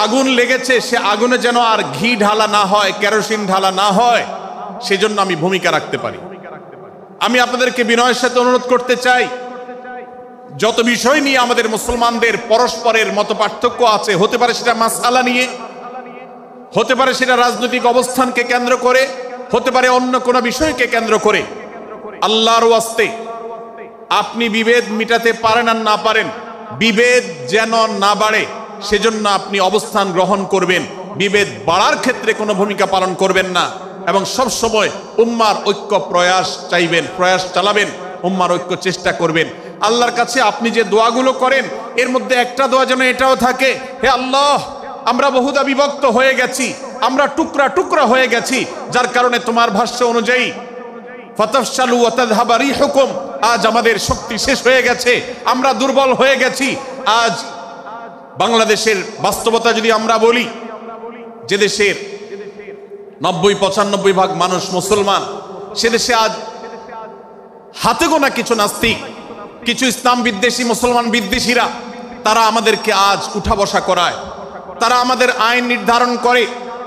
আগুন লেগেছে সে আগুনে যেন আর ঘি ঢালা না হয়, কেরোসিন ঢালা না হয়, সেজন্য আমি ভূমিকা রাখতে পারি। আমি আপনাদেরকে বিনয়ের সাথে অনুরোধ করতে চাই, যত বিষয় নিয়ে আমাদের মুসলমানদের পরস্পরের মত পার্থক্য আছে, হতে পারে সেটা মাসআলা নিয়ে, হতে পারে সেটা রাজনৈতিক অবস্থানকে কেন্দ্র করে, হতে পারে অন্য কোনো বিষয়কে কেন্দ্র করে, আল্লাহর ওয়াস্তে আপনি বিভেদ মিটাতে পারেন আর না পারেন, বিভেদ যেন না বাড়ে সেজন্য আপনি অবস্থান গ্রহণ করবেন, বিভেদ বাড়ার ক্ষেত্রে কোনো ভূমিকা পালন করবেন না, এবং সব সময় উম্মার ঐক্য প্রয়াস চাইবেন, প্রয়াস চালাবেন, উম্মার ঐক্য চেষ্টা করবেন। আল্লাহর কাছে আপনি যে দোয়াগুলো করেন, এর মধ্যে একটা দোয়া যেন এটাও থাকে, হে আল্লাহ, আমরা বহুদা বিভক্ত হয়ে গেছি, আমরা টুকরা টুকরা হয়ে গেছি, যার কারণে তোমার ভাষ্য অনুযায়ী ফাতাফশালু ওয়া তাযহাবা রিহুকুম, আজ আমাদের শক্তি শেষ হয়ে গেছে, আমরা দুর্বল হয়ে গেছি। আজ বাংলাদেশের বাস্তবতা যদি আমরা বলি, যে দেশের 90-95 ভাগ মানুষ মুসলমান, সে দেশে আজ হাতে গোনা কিছু নাস্তিক, কিছু ইসলাম বিদ্বেষী, মুসলমান বিদ্বেষীরা, তারা আমাদেরকে আজ উঠা বসা করায়, তারা আমাদের আইন নির্ধারণ করে,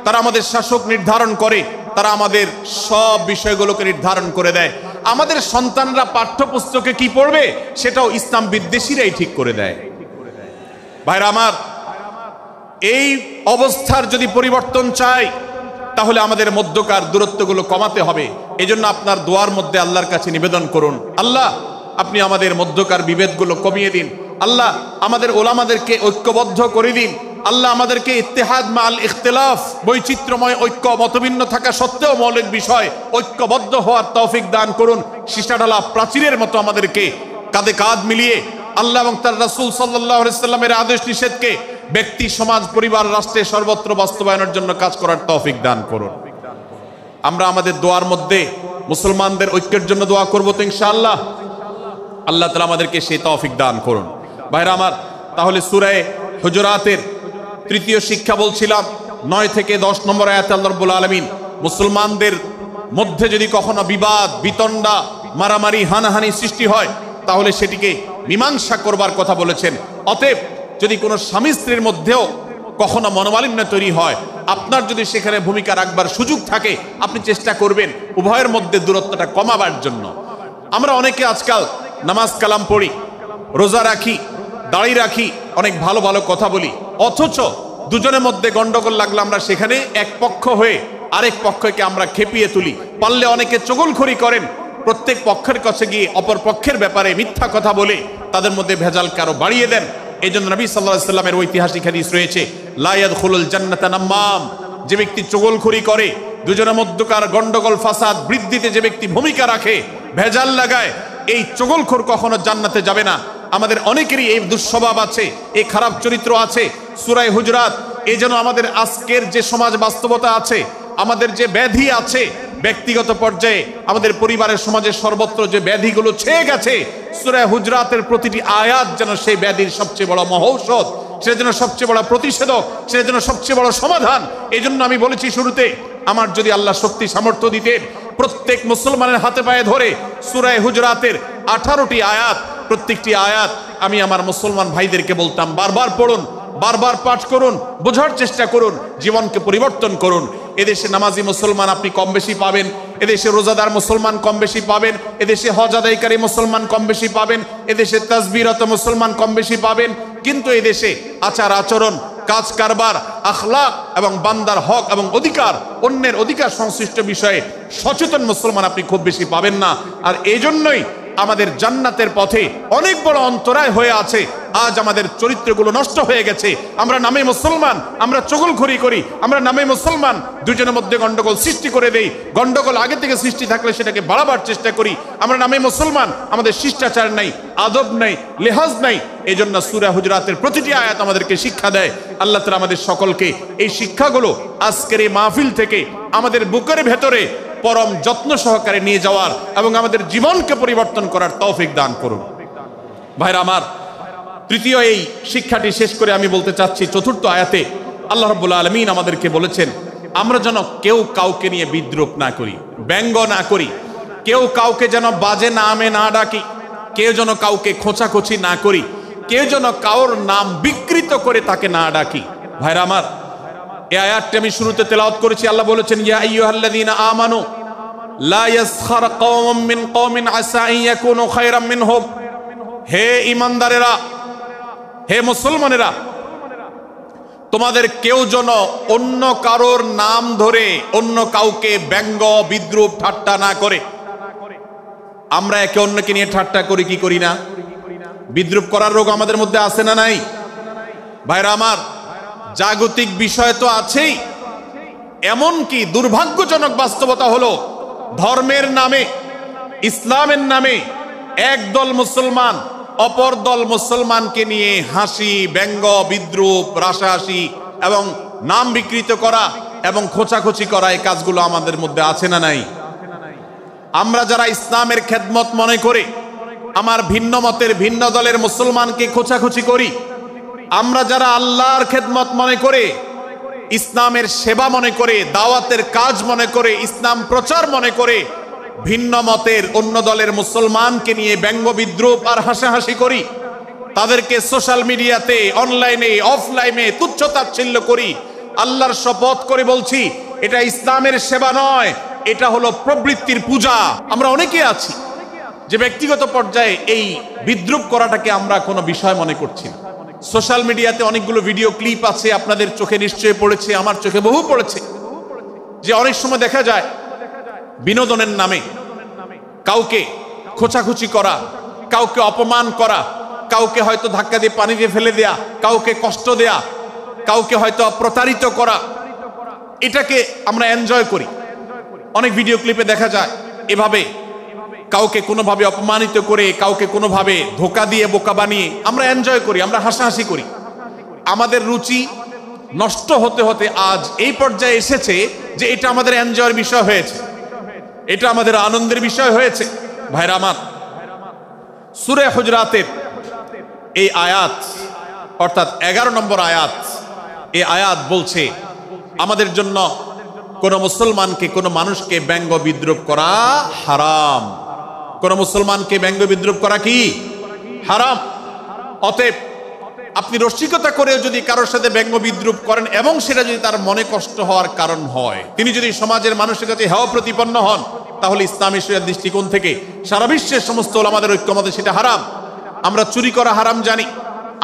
তারা আমাদের শাসক নির্ধারণ করে, তারা আমাদের সব বিষয়গুলোকে নির্ধারণ করে দেয়। আমাদের সন্তানরা পাঠ্যপুস্তকে কি পড়বে সেটাও ইসলাম বিদ্বেষীরাই ঠিক করে দেয়। ভাইরা আমার, এই অবস্থার যদি পরিবর্তন চাই, তাহলে আমাদের মধ্যকার দূরত্বগুলো কমাতে হবে। এজন্য আপনার দোয়ার মধ্যে আল্লাহর কাছে নিবেদন করুন, আল্লাহ আপনি আমাদের মধ্যকার বিভেদগুলো কমিয়ে দিন, আল্লাহ আমাদের ওলামাদেরকে ঐক্যবদ্ধ করে দিন, আল্লাহ আমাদেরকে ইত্তেহাদ মাল ইখতিলাফ, বৈচিত্র্যময় ঐক্য, মতভিন্ন থাকা সত্ত্বেও মৌলিক বিষয় ঐক্যবদ্ধ হওয়ার তৌফিক দান করুন। সীসাঢালা প্রাচীরের মতো আমাদেরকে কাঁধে কাঁধ মিলিয়ে আল্লাহ এবং তার রাসূল সাল্লাল্লাহু আলাইহি সাল্লামের আদেশ নিষেধকে ব্যক্তি, সমাজ, পরিবার, রাষ্ট্রে সর্বত্র বাস্তবায়নের জন্য কাজ করার তৌফিক দান করুন। আমরা আমাদের দোয়ার মধ্যে মুসলমানদের ঐক্যের জন্য দোয়া করব তো ইনশাআল্লাহ। আল্লাহ তাআলা আমাদেরকে সেই তৌফিক দান করুন। ভাইরা আমার, তাহলে সূরা হুজুরাতের তৃতীয় শিক্ষা বলছিলাম, 9 থেকে 10 নম্বর আয়াতে আল্লাহ রাব্বুল আলামিন মুসলমানদের মধ্যে যদি কখনো বিবাদ, বিতণ্ডা, মারামারি, হানাহানি সৃষ্টি হয়, তাহলে সেটিকে মীমাংসা করবার কথা বলেছেন। অতএব যদি কোনো স্বামী স্ত্রীর মধ্যেও কখনো মনোমালিন্য তৈরি হয়, আপনার যদি সেখানে ভূমিকা রাখবার সুযোগ থাকে, আপনি চেষ্টা করবেন উভয়ের মধ্যে দূরত্বটা কমাবার জন্য। আমরা অনেকে আজকাল নামাজ কালাম পড়ি, রোজা রাখি, দাড়ি রাখি, অনেক ভালো ভালো কথা বলি, অথচ দুজনের মধ্যে গন্ডগোল লাগলে আমরা সেখানে এক পক্ষ হয়ে আরেক পক্ষকে আমরা খেপিয়ে তুলি। পারলে অনেকে চগলখড়ি করেন, প্রত্যেক পক্ষের কাছে গিয়ে অপর পক্ষের ব্যাপারে মিথ্যা কথা বলে তাদের মধ্যে ভেজালকে আরো বাড়িয়ে দেন। এই জন্য নবী সাল্লাল্লাহু আলাইহি ওয়াসাল্লামের ঐতিহাসিক হাদিস রয়েছে, লা ইয়াদখুলুল জান্নাতা নাম্মাম, যে ব্যক্তি চগলখড়ি করে, দুজনের মধ্যকার গন্ডগোল ফাসাদ বৃদ্ধিতে যে ব্যক্তি ভূমিকা রাখে, ভেজাল লাগায়, এই চগলখোর কখনো জান্নাতে যাবে না। আমাদের অনেকেরই এই দুঃস্বভাব আছে, এই খারাপ চরিত্র আছে। সূরা হুজুরাত এই যেন আমাদের আজকের যে সমাজ বাস্তবতা আছে, আমাদের যে ব্যাধি আছে, ব্যক্তিগত পর্যায়ে আমাদের পরিবারের, সমাজের সর্বত্র যে ব্যাধিগুলো ছেয়ে গেছে, সূরা হুজুরাতের প্রতিটি আয়াত যেন সেই ব্যাধির সবচেয়ে বড় মহৌষধ, সেটা যেন সবচেয়ে বড় প্রতিষেধক, সেটা যেন সবচেয়ে বড় সমাধান। এই জন্য আমি বলেছি শুরুতে, আমার যদি আল্লাহ শক্তি সামর্থ্য দিতেন, প্রত্যেক মুসলমানের হাতে পায়ে ধরে সূরা হুজুরাতের 18টি আয়াত, প্রত্যেকটি আয়াত আমি আমার মুসলমান ভাইদেরকে বলতাম, বারবার পড়ুন, বারবার পাঠ করুন, বোঝার চেষ্টা করুন, জীবনকে পরিবর্তন করুন। এদেশে নামাজি মুসলমান আপনি কম বেশি পাবেন, এদেশে রোজাদার মুসলমান কম বেশি পাবেন, এদেশে হজ আদায়কারী মুসলমান কম বেশি পাবেন, এদেশে তাসবিহরত মুসলমান কম বেশি পাবেন, কিন্তু এদেশে আচার আচরণ, কাজ কারবার, আখলাক এবং বান্দার হক এবং অধিকার, অন্যের অধিকার সংশ্লিষ্ট বিষয়ে সচেতন মুসলমান আপনি খুব বেশি পাবেন না। আর এই জন্যই আমাদের জান্নাতের পথে অনেক বড় অন্তরায় হয়ে আছে। আজ আমাদের চরিত্রগুলো নষ্ট হয়ে গেছে। আমরা নামে মুসলমান, আমরা চগলখড়ি করি, আমরা নামে মুসলমান, দুজনের মধ্যে গন্ডগোল সৃষ্টি করে দেই। গন্ডগোল আগে থেকে সৃষ্টি থাকলে সেটাকে বাড়াবার চেষ্টা করি। আমরা নামে মুসলমান, আমাদের শিষ্টাচার নাই, আদব নাই, লেহাজ নাই। এই জন্য সূরা হুজুরাতের প্রতিটি আয়াত আমাদেরকে শিক্ষা দেয়। আল্লাহ তাআলা আমাদের সকলকে এই শিক্ষাগুলো আজকের এই মাহফিল থেকে আমাদের বুকের ভেতরে পরম যত্ন সহকারে নিয়ে যাওয়ার এবং আমাদের জীবনকে পরিবর্তন করার তৌফিক দান করুন। ভাইরা আমার, তৃতীয় এই শিক্ষাটি শেষ করে আমি বলতে চাচ্ছি, চতুর্থ আয়াতে আল্লাহ রাব্বুল আলামিন আমাদেরকে বলেছেন, আমরা যেন কেউ কাউকে নিয়ে বিদ্রূপ না করি, ব্যঙ্গ না করি, কেউ কাউকে যেন বাজে নামে না ডাকি, কেউ যেন কাউকে খোঁচাখুচি না করি, কেউ যেন কাউর নাম বিকৃত করে তাকে না ডাকি। ভাইরা আমার, এই আয়াতটি আমি শুরুতে তেলাওয়াত করেছি। আল্লাহ বলেছেন, ইয়া আইয়ুহাল্লাযীনা আমানু লা ইয়াসখার কওমুম মিন কওমিন আসা আন ইয়াকুনু খায়রাম মিনহুম, হে ঈমানদারেরা, হে মুসলমানেরা, তোমাদের কেউ যেন অন্য কারোর নাম ধরে অন্য কাউকে ব্যঙ্গ, বিদ্রূপ, ঠাট্টা না করে। আমরা একে অন্যকে নিয়ে ঠাট্টা করি কি করি না? বিদ্রূপ করার রোগ আমাদের মধ্যে আছে না নাই? ভাইরা আমার, জাগতিক বিষয় তো আছেই, এমনকি দুর্ভাগ্যজনক বাস্তবতা হলো ধর্মের নামে, ইসলামের নামে একদল মুসলমান অপর দল মুসলমানকে নিয়ে হাসি, ব্যঙ্গ, বিদ্রূপ, রাশাহাসি এবং নাম বিকৃত করা এবং খোঁচাখুচি করা, এই কাজগুলো আমাদের মধ্যে আছে না নাই? আমরা যারা ইসলামের খেদমত মনে করে আমার ভিন্ন মতের ভিন্ন দলের মুসলমানকে খোঁচাখুচি করি, আমরা যারা আল্লাহর খেদমত মনে করে ইসলামের সেবা মনে করে দাওয়াতের কাজ মনে করে ইসলাম প্রচার মনে করে ভিন্ন মতের অন্য দলের মুসলমানকে নিয়ে ব্যঙ্গ বিদ্রুপ আর হাসাহাসি করি, তাদেরকে সোশ্যাল মিডিয়াতে অনলাইনে অফলাইনে তুচ্ছ তাচ্ছিল্য করি, আল্লাহর শপথ করে বলছি এটা ইসলামের সেবা নয়, এটা হলো প্রবৃত্তির পূজা। আমরা অনেকে আছি যে ব্যক্তিগত পর্যায়ে এই বিদ্রুপ করাটাকে আমরা কোনো বিষয় মনে করছি না। সোশ্যাল মিডিয়াতে অনেকগুলো ভিডিও ক্লিপ আছে, আপনাদের চোখে নিশ্চয়ই পড়েছে, আমার চোখে বহু পড়েছে, যে অনেক সময় দেখা যায় বিনোদনের নামে কাউকে খোঁচাখুচি করা, কাউকে অপমান করা, কাউকে হয়তো ধাক্কা দিয়ে পানিতে ফেলে দেয়া, কাউকে কষ্ট দেয়া, কাউকে হয়তো প্রতারিত করা, এটাকে আমরা এনজয় করি। অনেক ভিডিও ক্লিপে দেখা যায় এভাবে কাউকে কোনোভাবে অপমানিত করে, কাউকে কোনোভাবে ধোকা দিয়ে বোকা বানিয়ে আমরা এনজয় করি, আমরা হাসাহাসি করি। আমাদের রুচি নষ্ট হতে হতে আজ এই পর্যায়ে এসেছে যে এটা আমাদের এনজয়ের বিষয় হয়েছে, এটা আমাদের আনন্দের বিষয় হয়েছে। ভাইরা আমার, সূরা হুজরাতের এই আয়াত অর্থাৎ 11 নম্বর আয়াত, এই আয়াত বলছে আমাদের জন্য কোন মুসলমানকে, কোন মানুষকে ব্যঙ্গ বিদ্রুপ করা হারাম। কোন মুসলমানকে ব্যঙ্গ বিদ্রুপ করা কি হারাম। অতএব আপনি রসিকতা করে যদি কারোর সাথে ব্যঙ্গ বিদ্রুপ করেন এবং সেটা যদি তার মনে কষ্ট হওয়ার কারণ হয়, তিনি যদি সমাজের মানুষের কাছে হেয় প্রতিপন্ন হন, তাহলে ইসলামী শরিয়ার দৃষ্টিকোণ থেকে সারা বিশ্বের সমস্ত ওলামাদের ঐক্যমতে সেটা হারাম। আমরা চুরি করা হারাম জানি,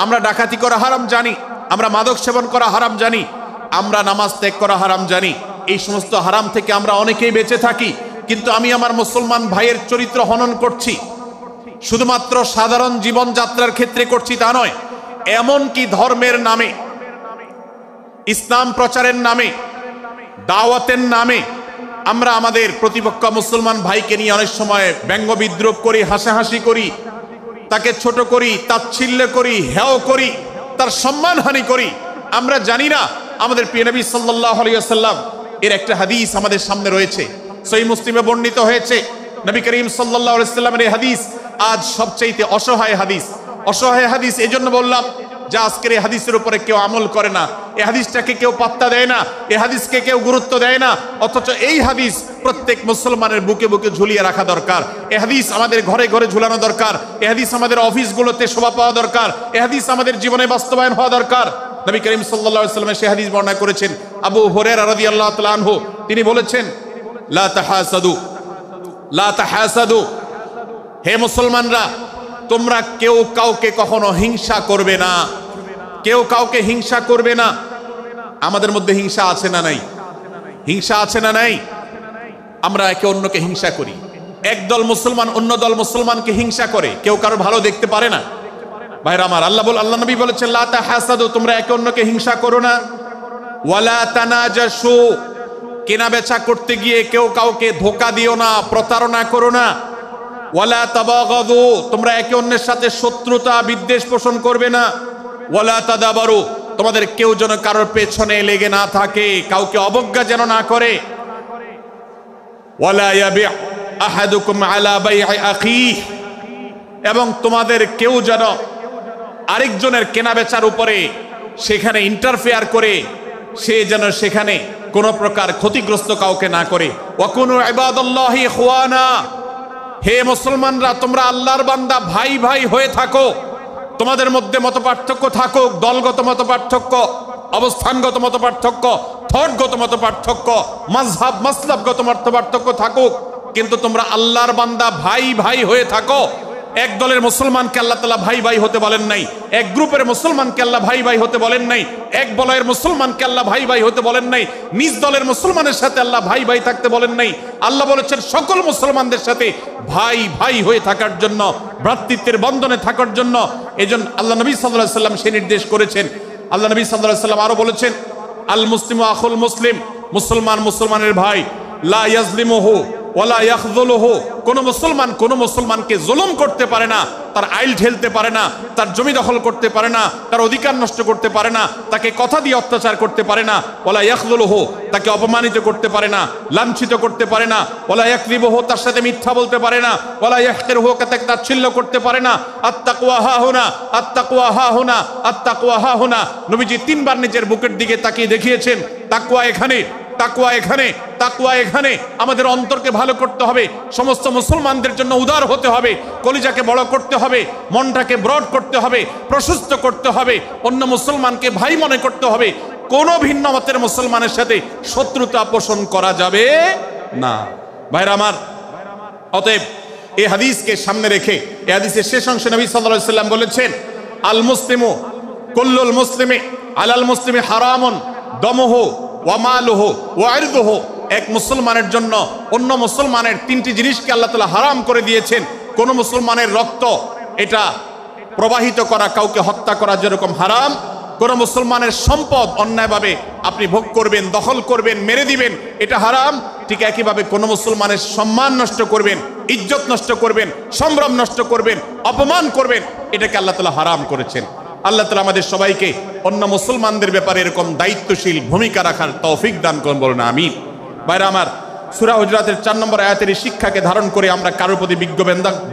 আমরা ডাকাতি করা হারাম জানি, আমরা মাদক সেবন করা হারাম জানি, আমরা নামাজ ত্যাগ করা হারাম জানি। এই সমস্ত হারাম থেকে আমরা অনেকেই বেঁচে থাকি, কিন্তু আমি আমার মুসলমান ভাইয়ের চরিত্র হনন করছি শুধুমাত্র সাধারণ জীবনযাত্রার ক্ষেত্রে করছি তা নয়, এমনকি ধর্মের নামে, ইসলাম প্রচারের নামে, দাওয়াতের নামে আমরা আমাদের প্রতিপক্ষ মুসলমান ভাইকে নিয়ে অনেক সময় ব্যঙ্গ বিদ্রুপ করি, হাসাহাসি করি, তাকে ছোট করি, তাচ্ছিল্য করি, হেয় করি, তার সম্মানহানি করি। আমরা জানি না আমাদের প্রিয় নবী সাল্লাল্লাহু আলাইহি ওয়াসাল্লাম এর একটা হাদিস আমাদের সামনে রয়েছে, সহিহ মুসলিমে বর্ণিত হয়েছে। নবী করিম সাল্লাল্লাহু আলাইহি ওয়াসাল্লামের এই হাদিস আজ সবচেয়ে অসহায় হাদিস। অসহায় হাদিস এই জন্য বললাম যে আজকের এই হাদিসের উপরে কেউ আমল করে না, এই হাদিসটাকে কেউ পাত্তা দেয় না, এই হাদিসকে কেউ গুরুত্ব দেয় না, অথচ এই হাদিস প্রত্যেক মুসলমানের বুকে বুকে ঝুলিয়ে রাখা দরকার। এই হাদিস আমাদের ঘরে ঘরে ঝুলানো দরকার, এই হাদিস আমাদের অফিসগুলোতে শোভা পাওয়া দরকার, এই হাদিস আমাদের জীবনে বাস্তবায়ন হওয়া দরকার। নবী করিম সাল্লাল্লাহু আলাইহি ওয়াসাল্লাম সেই হাদিস বর্ণনা করেছেন। আবু হুরায়রা রাদিয়াল্লাহু তাআলা আনহু তিনি বলেছেন, লা তাহাসাদু, লা তাহাসাদু, হে মুসলমানরা তোমরা কেউ কাউকে কখনো হিংসা করবে না, কেউ কাউকে হিংসা করবে না। আমাদের মধ্যে হিংসা আছে না নাই? হিংসা আছে না নাই? আমরা একে অন্যকে হিংসা করি। একদল মুসলমান অন্য দল মুসলমানকে হিংসা করে, কেউ কারো ভালো দেখতে পারে না। ভাইরা আমার, আল্লাহ নবী বলেছেন লা তাহাসাদু, তোমরা একে অন্যকে হিংসা করো না। ওয়ালা তানাজাসু, কেনা বেচা করতে গিয়ে কেউ কাউকে ধোকা দিও না, প্রতারণা করো না। ওয়ালা তাবাগাদু, তোমরা একে অন্যের সাথে শত্রুতা বিদ্বেষ পোষণ করবে না। ওয়ালা তাদাবারু, তোমাদের কেউ যেন কারোর পেছনে লেগে না থাকে, কাউকে অবজ্ঞা যেন না করে। ওয়ালা ইয়াবি আহাদুকুম আলা বাই'i আখিহি, এবং তোমাদের কেউ যেন আরেকজনের কেনা বেচার উপরে সেখানে ইন্টারফেয়ার করে সে যেন সেখানে কোনো প্রকার ক্ষতিগ্রস্ত কাউকে না করে। ওয়াকুনু ইবাদাল্লাহি ইখওয়ানা, হে মুসলমানরা তোমরা আল্লাহর বান্দা ভাই ভাই হয়ে থাকো। তোমাদের মধ্যে মত পার্থক্য থাকুক, দলগত মত পার্থক্য, অবস্থানগত মত পার্থক্য, থটগত মত পার্থক্য, মাযহাব মাসলাবগত মত পার্থক্য থাকুক, কিন্তু তোমরা আল্লাহর বান্দা ভাই ভাই হয়ে থাকো। এক দলের মুসলমানকে আল্লাহ তাআলা ভাই ভাই হতে বলেন নাই, এক গ্রুপের মুসলমানকে আল্লাহ ভাই ভাই হতে বলেন নাই, এক বলয়ের মুসলমানকে আল্লাহ ভাই ভাই হতে বলেন নাই, নিজ দলের মুসলমানের সাথে আল্লাহ ভাই ভাই থাকতে বলেন নাই। আল্লাহ বলেছেন সকল মুসলমানদের সাথে ভাই ভাই হয়ে থাকার জন্য, ভ্রাতৃত্বের বন্ধনে থাকার জন্য। এজন্য আল্লাহ নবী সাল্লাল্লাহু আলাইহি ওয়াসাল্লাম সেই নির্দেশ করেছেন। আল্লাহ নবী সাল্লাল্লাহু আলাইহি ওয়াসাল্লাম আরো বলেছেন, আল মুসলিমু আখুল মুসলিম, মুসলমান মুসলমানের ভাই, লা ইয়াজলিমুহু, ওয়ালা ইয়াখযুলুহু, কোন মুসলমান কোন মুসলমানকে জুলুম করতে পারে না, তার আইল ঠেলতে পারে না, তার জমি দখল করতে পারে না, তার অধিকার নষ্ট করতে পারে না, তাকে কথা দিয়ে অত্যাচার করতে পারে না। ওয়ালা ইয়াখযুলুহু, তাকে অপমানিত করতে পারে না, লাঞ্ছিত করতে পারে না। ওয়ালা ইয়াকযিবুহু, তার সাথে মিথ্যা বলতে পারে না। ওয়ালা ইয়াহকিরুহু, তাকে তাচ্ছিল্য করতে পারে না। আত-তাকওয়া হাহুনা, আত-তাকওয়া হাহুনা, আত-তাকওয়া হাহুনা। নবীজি তিনবার নিজের বুকের দিকে তাকিয়ে দেখিয়েছেন, তাকওয়া এখানে, তাকওয়া এখানে, তাকওয়া এখানে। আমাদের অন্তরকে ভালো করতে হবে, সমস্ত মুসলমানদের জন্য উদার হতে হবে, কলিজাকে বড় করতে হবে, মনটাকে ব্রড করতে হবে, প্রশস্ত করতে হবে, অন্য মুসলমানকে ভাই মনে করতে হবে। কোন ভিন্ন মতের মুসলমানের সাথে শত্রুতা পোষণ করা যাবে না। ভাইরা আমার, অতএব এই হাদিসকে সামনে রেখে এই হাদিসের শেষ অংশে নবী সাল্লাল্লাহু আলাইহি সাল্লাম বলেছেন, আল মুসলিমু কুল্লুল মুসলিমি আলাল মুসলিমি হারামুন দমুহু ওয়া মালুহু ওয়া ইরদুহু। এক মুসলমানের জন্য অন্য মুসলমানের তিনটি জিনিসকে আল্লাহ তাআলা হারাম করে দিয়েছেন। কোন মুসলমানের রক্ত এটা প্রবাহিত করা, কাউকে হত্যা করা যেরকম হারাম, কোন মুসলমানের সম্পদ অন্যায়ভাবে আপনি ভোগ করবেন, দখল করবেন, মেরে দিবেন, এটা হারাম। ঠিক একইভাবে কোন মুসলমানের সম্মান নষ্ট করবেন, ইজ্জত নষ্ট করবেন, সম্ভ্রম নষ্ট করবেন, অপমান করবেন, এটাকে আল্লাহ তাআলা হারাম করেছেন। আল্লাহ তাআলা আমাদের সবাইকে অন্য মুসলমানদের ব্যাপারে এরকম দায়িত্বশীল ভূমিকা রাখার তৌফিক দান করুন, বলুন আমিন। ভাইরা আমার, সূরা হুজুরাতের 4 নম্বর আয়াতের এই শিক্ষাকে ধারণ করে আমরা কারোর প্রতি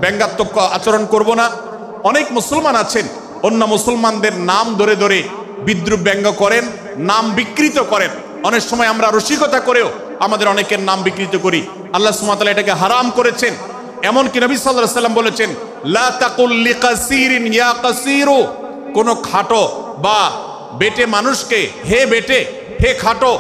ব্যঙ্গাত্মক আচরণ করব না। অনেক মুসলমান আছেন অন্য মুসলমানদের নাম ধরে ধরে বিদ্রুপ ব্যঙ্গ করেন, নাম বিকৃত করেন। অনেক সময় আমরা রসিকতা করেও আমাদের অনেকের নাম বিকৃত করি। আল্লাহ সুবহানাহু ওয়া তাআলা এটাকে হারাম করেছেন। এমনকি নবী সাল্লাল্লাহু আলাইহি সাল্লাম বলেছেন, লা তাকুল লিকাসিরিন ইয়া কাসিরু, কোন খাটো বা বেটে মানুষকে হে বেটে, হে খাটো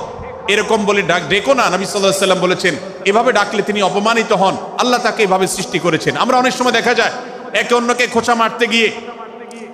এরকম বলে ডেকো না। নবী সাল্লাল্লাহু আলাইহি সাল্লাম বলেছেন, এভাবে ডাকলে তিনি অপমানিত হন। আল্লাহ তাকে এভাবে সৃষ্টি করেছেন। আমরা অনেক সময় দেখা যায় একে অন্যকে খোঁচা মারতে গিয়ে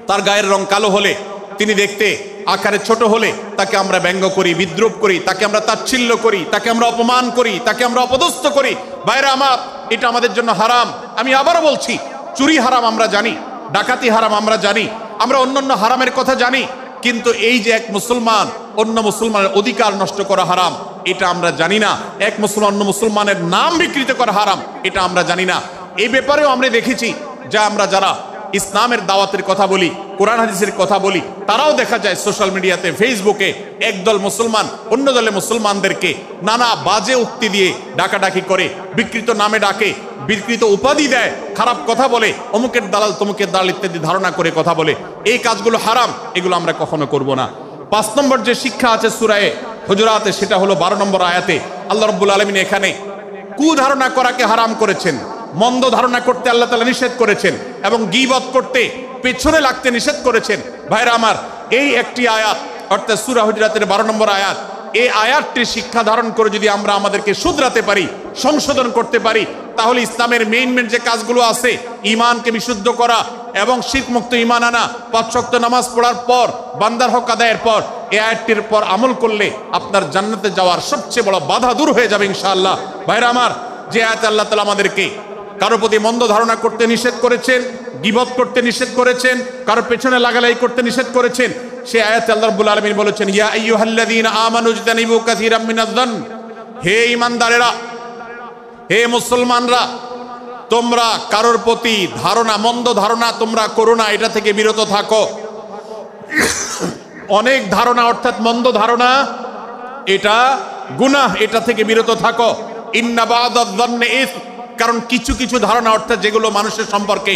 তার গায়ের রং কালো হলে, তিনি দেখতে আকারে ছোট হলে তাকে আমরা ব্যঙ্গ করি, বিদ্রুপ করি, তাকে আমরা তাচ্ছিল্য করি, তাকে আমরা অপমান করি, তাকে আমরা অপদস্থ করি। ভাইরা আমার, এটা আমাদের জন্য হারাম। আমি আবারও বলছি, চুরি হারাম আমরা জানি, ডাকাতি হারাম আমরা জানি, আমরা অন্যান্য হারামের কথা জানি, কিন্তু এই যে এক মুসলমান অন্য মুসলমানের অধিকার নষ্ট করা হারাম, এটা আমরা জানি না। এক মুসলমান অন্য মুসলমানের নাম বিকৃত করা হারাম, এটা আমরা জানি না। এই ব্যাপারেও আমরা দেখেছি যা আমরা যারা ইসলামের দাওয়াতের কথা বলি, কোরআন হাদিসের কথা বলি, তারাও দেখা যায় সোশ্যাল মিডিয়াতে, ফেসবুকে একদল মুসলমান অন্য দলে মুসলমানদেরকে নানা বাজে উক্তি দিয়ে ডাকাডাকি করে, বিকৃত নামে ডাকে, বিকৃত উপাধি দেয়, খারাপ কথা বলে, অমুকের দালাল তমুকের দালাল ইত্যাদি ধারণা করে কথা বলে। এই কাজগুলো হারাম, এগুলো আমরা কখনো করব না। 5 নম্বর যে শিক্ষা আছে সূরা হুজুরাতে, সেটা হলো 12 নম্বর আয়াতে আল্লাহ রাব্বুল আলামিন এখানে কুধারণা করাকে হারাম করেছেন, মন্দ ধারণা করতে আল্লাহ তাআলা নিষেধ করেছেন, এবং গীবত করতে, পেছনে লাগতে নিষেধ করেছেন। ভাইরা আমার, এই একটি আয়াত অর্থাৎ সূরা হুজুরাতের 12 নম্বর আয়াত, এই আয়াতটির শিক্ষা ধারণ করে যদি আমরা আমাদেরকে শুধরাতে পারি, সংশোধন করতে পারি, তাহলে ইসলামের মেইন যে কাজগুলো আছে, ঈমানকে বিশুদ্ধ করা এবং শিরক মুক্ত ঈমান আনা, 5 ওয়াক্ত নামাজ পড়ার পর, বান্দার হক আদায়ের পর, এই আয়াতটির পর আমল করলে আপনার জান্নাতে যাওয়ার সবচেয়ে বড় বাধা দূর হয়ে যাবে ইনশাআল্লাহ। ভাইরা আমার, যে আয়াতে আল্লাহ তাআলা আমাদেরকে কারো প্রতি মন্দ ধারণা করতে নিষেধ করেছেন, গীবত করতে নিষেধ করেছেন, কারো পেছনে লাগালাই করতে নিষেধ করেছেন, সে আয়াতে আল্লাহ রাব্বুল আলামিন বলেছেন, ইয়া আইয়ুহাল্লাযীনা আমানু ইজতানিবু কাসীরাম মিনায-যন্ন, হে ঈমানদারেরা, হে মুসলমানরা, তোমরা কারোর প্রতি ধারণা, মন্দ ধারণা তোমরা করো না, এটা থেকে বিরত থাকো। অনেক ধারণা অর্থাৎ মন্দ ধারণা, এটা গুনাহ, এটা থেকে বিরত থাকো। ইন্না বা'দায-যন্নি ইসম, কারণ কিছু কিছু ধারণা অর্থাৎ যেগুলো মানুষের সম্পর্কে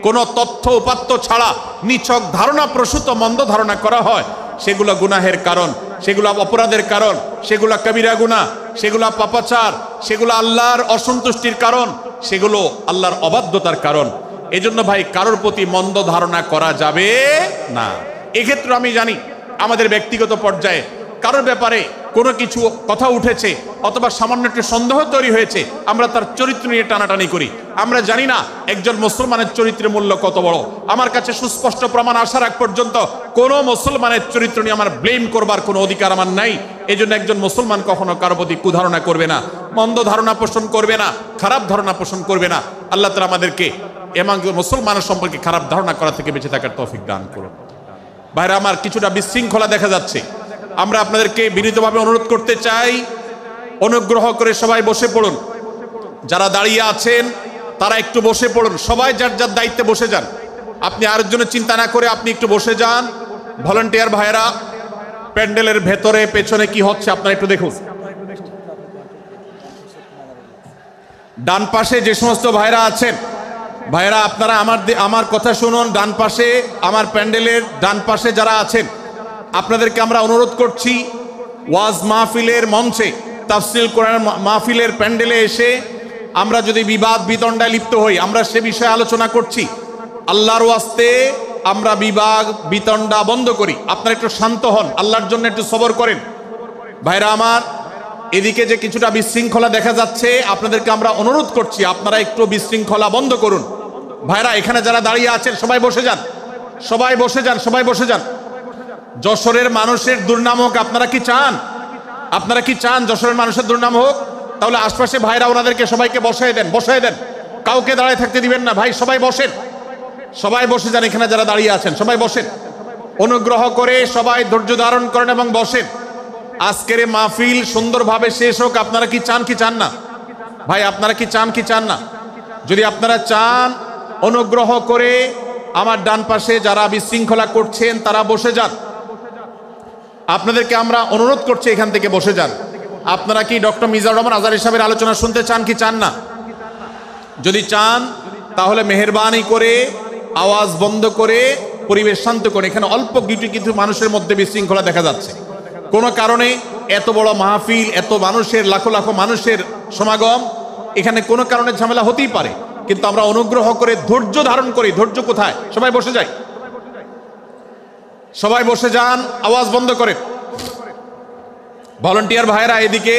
কোনো তথ্য উপাত্ত ছাড়া নিছক ধারণা প্রসূত মন্দ ধারণা করা হয়, সেগুলো গুনাহের কারণ, সেগুলো অপরাধের কারণ, সেগুলো কবিরা গুনাহ, সেগুলো পাপাচার, সেগুলো আল্লাহর অসন্তুষ্টির কারণ, সেগুলো আল্লাহর অবাধ্যতার কারণ। এজন্য ভাই, কারোর প্রতি মন্দ ধারণা করা যাবে না। এক্ষেত্রে আমি জানি আমাদের ব্যক্তিগত পর্যায়ে কারোর ব্যাপারে কোনো কিছু কথা উঠেছে অথবা সামান্য একটু সন্দেহ তৈরি হয়েছে, আমরা তার চরিত্র নিয়ে টানাটানি করি। আমরা জানি না একজন মুসলমানের চরিত্রের মূল্য কত বড়। আমার কাছে সুস্পষ্ট প্রমাণ আসার আগ পর্যন্ত কোনো মুসলমানের চরিত্র নিয়ে আমার ব্লেম করবার কোনো অধিকার আমার নাই। এই জন্য একজন মুসলমান কখনো কারো প্রতি কুধারণা করবে না, মন্দ ধারণা পোষণ করবে না, খারাপ ধারণা পোষণ করবে না। আল্লাহ তাআলা আমাদেরকে এবং মুসলমানের সম্পর্কে খারাপ ধারণা করা থেকে বেঁচে থাকার তৌফিক দান করুন। ভাইরা আমার, কিছুটা বিশৃঙ্খলা দেখা যাচ্ছে। আমরা আপনাদেরকে বিনীতভাবে অনুরোধ করতে চাই, অনুগ্রহ করে সবাই বসে পড়ুন। যারা দাঁড়িয়ে আছেন তারা একটু বসে পড়ুন, সবাই যার যার দায়িত্বে বসে যান। আপনি আরেকজনের চিন্তা না করে আপনি একটু বসে যান। ভলান্টিয়ার ভাইরা প্যান্ডেলের ভেতরে পেছনে কি হচ্ছে আপনারা একটু দেখুন। ডান পাশে যে সমস্ত ভাইরা আছেন, ভাইরা আপনারা আমার কথা শুনুন। ডান পাশে আমার প্যান্ডেলের ডান পাশে যারা আছেন আপনাদেরকে আমরা অনুরোধ করছি, ওয়াজ মাহফিলের মঞ্চে, তাফসীর কোরআন মাহফিলের প্যান্ডেলে এসে আমরা যদি বিবাদ বিতণ্ডায় লিপ্ত হই, আমরা সে বিষয়ে আলোচনা করছি, আল্লাহর ওয়াস্তে আমরা বিবাদ বিতণ্ডা বন্ধ করি। আপনারা একটু শান্ত হন, আল্লাহর জন্য একটু সবর করেন। ভাইরা আমার, এদিকে যে কিছুটা বিশৃঙ্খলা দেখা যাচ্ছে, আপনাদেরকে আমরা অনুরোধ করছি আপনারা একটু বিশৃঙ্খলা বন্ধ করুন। ভাইরা এখানে যারা দাঁড়িয়ে আছেন সবাই বসে যান, সবাই বসে যান, সবাই বসে যান। যশোরের মানুষের দুর্নাম হোক, আপনারা কি চান? আপনারা কি চান যশোরের মানুষের দুর্নাম হোক? তাহলে আশপাশে ভাইরা ওনাদেরকে সবাইকে বসায় দেন, বসায় দেন, কাউকে দাঁড়ায় থাকতে দিবেন না। ভাই সবাই বসেন, সবাই বসে যান। এখানে যারা দাঁড়িয়ে আছেন সবাই বসেন, অনুগ্রহ করে সবাই ধৈর্য ধারণ করেন এবং বসেন। আজকের মাহফিল সুন্দরভাবে শেষ হোক। আপনারা কি চান কি চান না? ভাই আপনারা কি চান কি চান না? যদি আপনারা চান, অনুগ্রহ করে আমার ডান পাশে যারা বিশৃঙ্খলা করছেন তারা বসে যান। আপনাদেরকে আমরা অনুরোধ করছি এখান থেকে বসে যান। আপনারা কি ডক্টর মিজানুর রহমান আজহারী সাহেবের আলোচনা শুনতে চান কি চান না? যদি চান তাহলে মেহেরবানি করে আওয়াজ বন্ধ করে পরিবেশ শান্ত করে। এখানে অল্প কিছু মানুষের মধ্যে বিশৃঙ্খলা দেখা যাচ্ছে। কোনো কারণে এত বড় মাহফিল, এত মানুষের, লাখো লাখো মানুষের সমাগম, এখানে কোনো কারণে ঝামেলা হতেই পারে, কিন্তু আমরা অনুগ্রহ করে ধৈর্য ধারণ করি। ধৈর্য কোথায়? সবাই বসে যাই, সবাই বসে যান, আওয়াজ বন্ধ করে। ভলান্টিয়ার ভাইরা এদিকে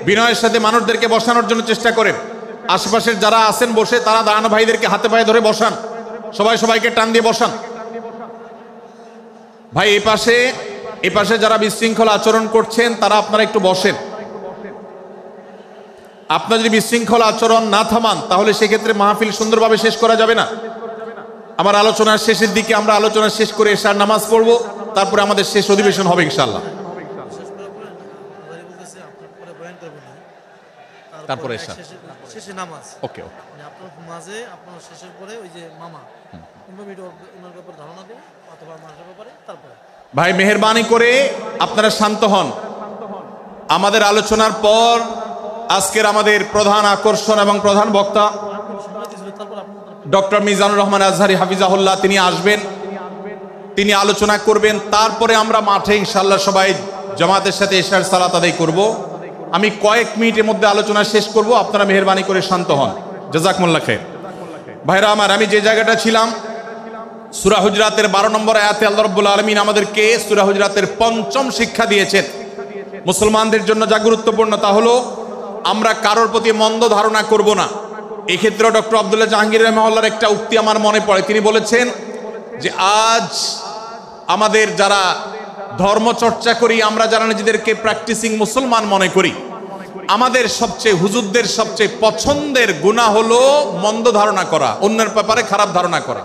বিনয়ের সাথে মানুষদেরকে বসানোর জন্য চেষ্টা করেন। আশেপাশের যারা আছেন বসে, তারা দাঁড়ানো ভাইদেরকে হাতে পায়ে ধরে বসান, সবাই সবাইকে টান দিয়ে বসান। ভাই এই পাশে যারা বিশৃঙ্খলা আচরণ করছেন তারা আপনারা একটু বসেন। আপনারা যদি বিশৃঙ্খলা আচরণ না থামান তাহলে সেক্ষেত্রে মাহফিল সুন্দরভাবে শেষ করা যাবে না। আমার আলোচনার শেষের দিকে আমরা আলোচনা শেষ করে এশার নামাজ পড়বো, তারপরে আমাদের শেষ অধিবেশন হবে ইনশাআল্লাহ। তারপরে শেষে নামাজ। ওকে ওকে, আপনার মাঝে আপনার শেষের পরে ওই যে মামা ওনার ব্যাপারে ধারণা দেব অথবা মাসের ব্যাপারে তারপরে। ভাই মেহেরবানি করে আপনারা শান্ত হন। আমাদের আলোচনার পর আজকের আমাদের প্রধান আকর্ষণ এবং প্রধান বক্তা ডক্টর মিজানুর রহমান আজহারী হাফিজাহুল্লাহ তিনি আসবেন, তিনি আলোচনা করবেন। তারপরে আমরা মাঠে ইনশাআল্লাহ সবাই জামাতের সাথে এশার সালাত আদায় করব। আমি কয়েক মিনিটের মধ্যে আলোচনা শেষ করব, আপনারা মেহেরবানি করে শান্ত হন। জাযাকুমুল্লাহ খাইর। ভাইরা আমার, আমি যে জায়গাটা ছিলাম, সূরা হুজরাতের 12 নম্বর আয়াতে আল্লাহ রাব্বুল আলামিন আমাদেরকে সূরা হুজরাতের 5ম শিক্ষা দিয়েছেন। মুসলমানদের জন্য যা গুরুত্বপূর্ণ তা হলো আমরা কারোর প্রতি মন্দ ধারণা করব না। এই ক্ষেত্রে ডক্টর আব্দুল্লাহ জাহাঙ্গীর রাহিমাহুল্লাহর একটা উক্তি আমার মনে পড়ে। তিনি বলেছেন যে আজ আমাদের যারা ধর্ম চর্চা করি, আমরা যারা নিজেদেরকে প্র্যাকটিসিং মুসলমান মনে করি, আমাদের সবচেয়ে হুজুরদের সবচেয়ে পছন্দের গুনাহ হলো মন্দ ধারণা করা, অন্যের ব্যাপারে খারাপ ধারণা করা।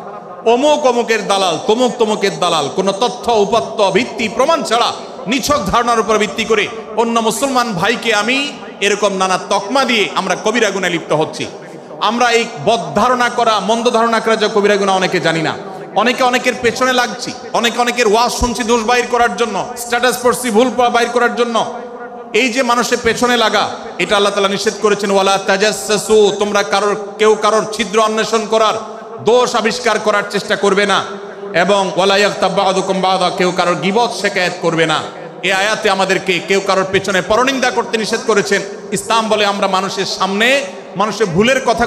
অমুক অমুকের দালাল, তমুক তমুকের দালাল, কোন তথ্য উপাত্ত ভিত্তি প্রমাণ ছাড়া নিছক ধারণার উপর ভিত্তি করে অন্য মুসলমান ভাইকে আমি এরকম নানা তকমা দিয়ে আমরা কবিরা গুনাহে লিপ্ত হচ্ছি। আমরা এই বদ ধারণা করা, মন্দ ধারণা করা যে কবিরা গুনাহ অনেকে জানি না। অনেকের পেছনে লাগছি, অনেকের ওয়াজ শুনছি দোষ বাইর করার জন্য, স্ট্যাটাস পড়ছি ভুল বাইর করার জন্য। এই যে মানুষের পেছনে লাগা, এটা আল্লাহ তাআলা নিষেধ করেছেন, ওয়ালা তাজাসসু, তোমরা কেউ কারোর ছিদ্র অন্বেষণ করার, দোষ আবিষ্কার করার চেষ্টা করবে না, এবং ওয়ালা ইয়াগতাব বা'দুকুম বা'দা, কেউ কারোর গীবত শিকায়াত করবে না। এই আয়াতে আমাদেরকে কেউ কারোর পেছনে পরনিন্দা করতে নিষেধ করেছেন। ইসলাম বলে আমরা মানুষের সামনে মানুষের ভুলের কথা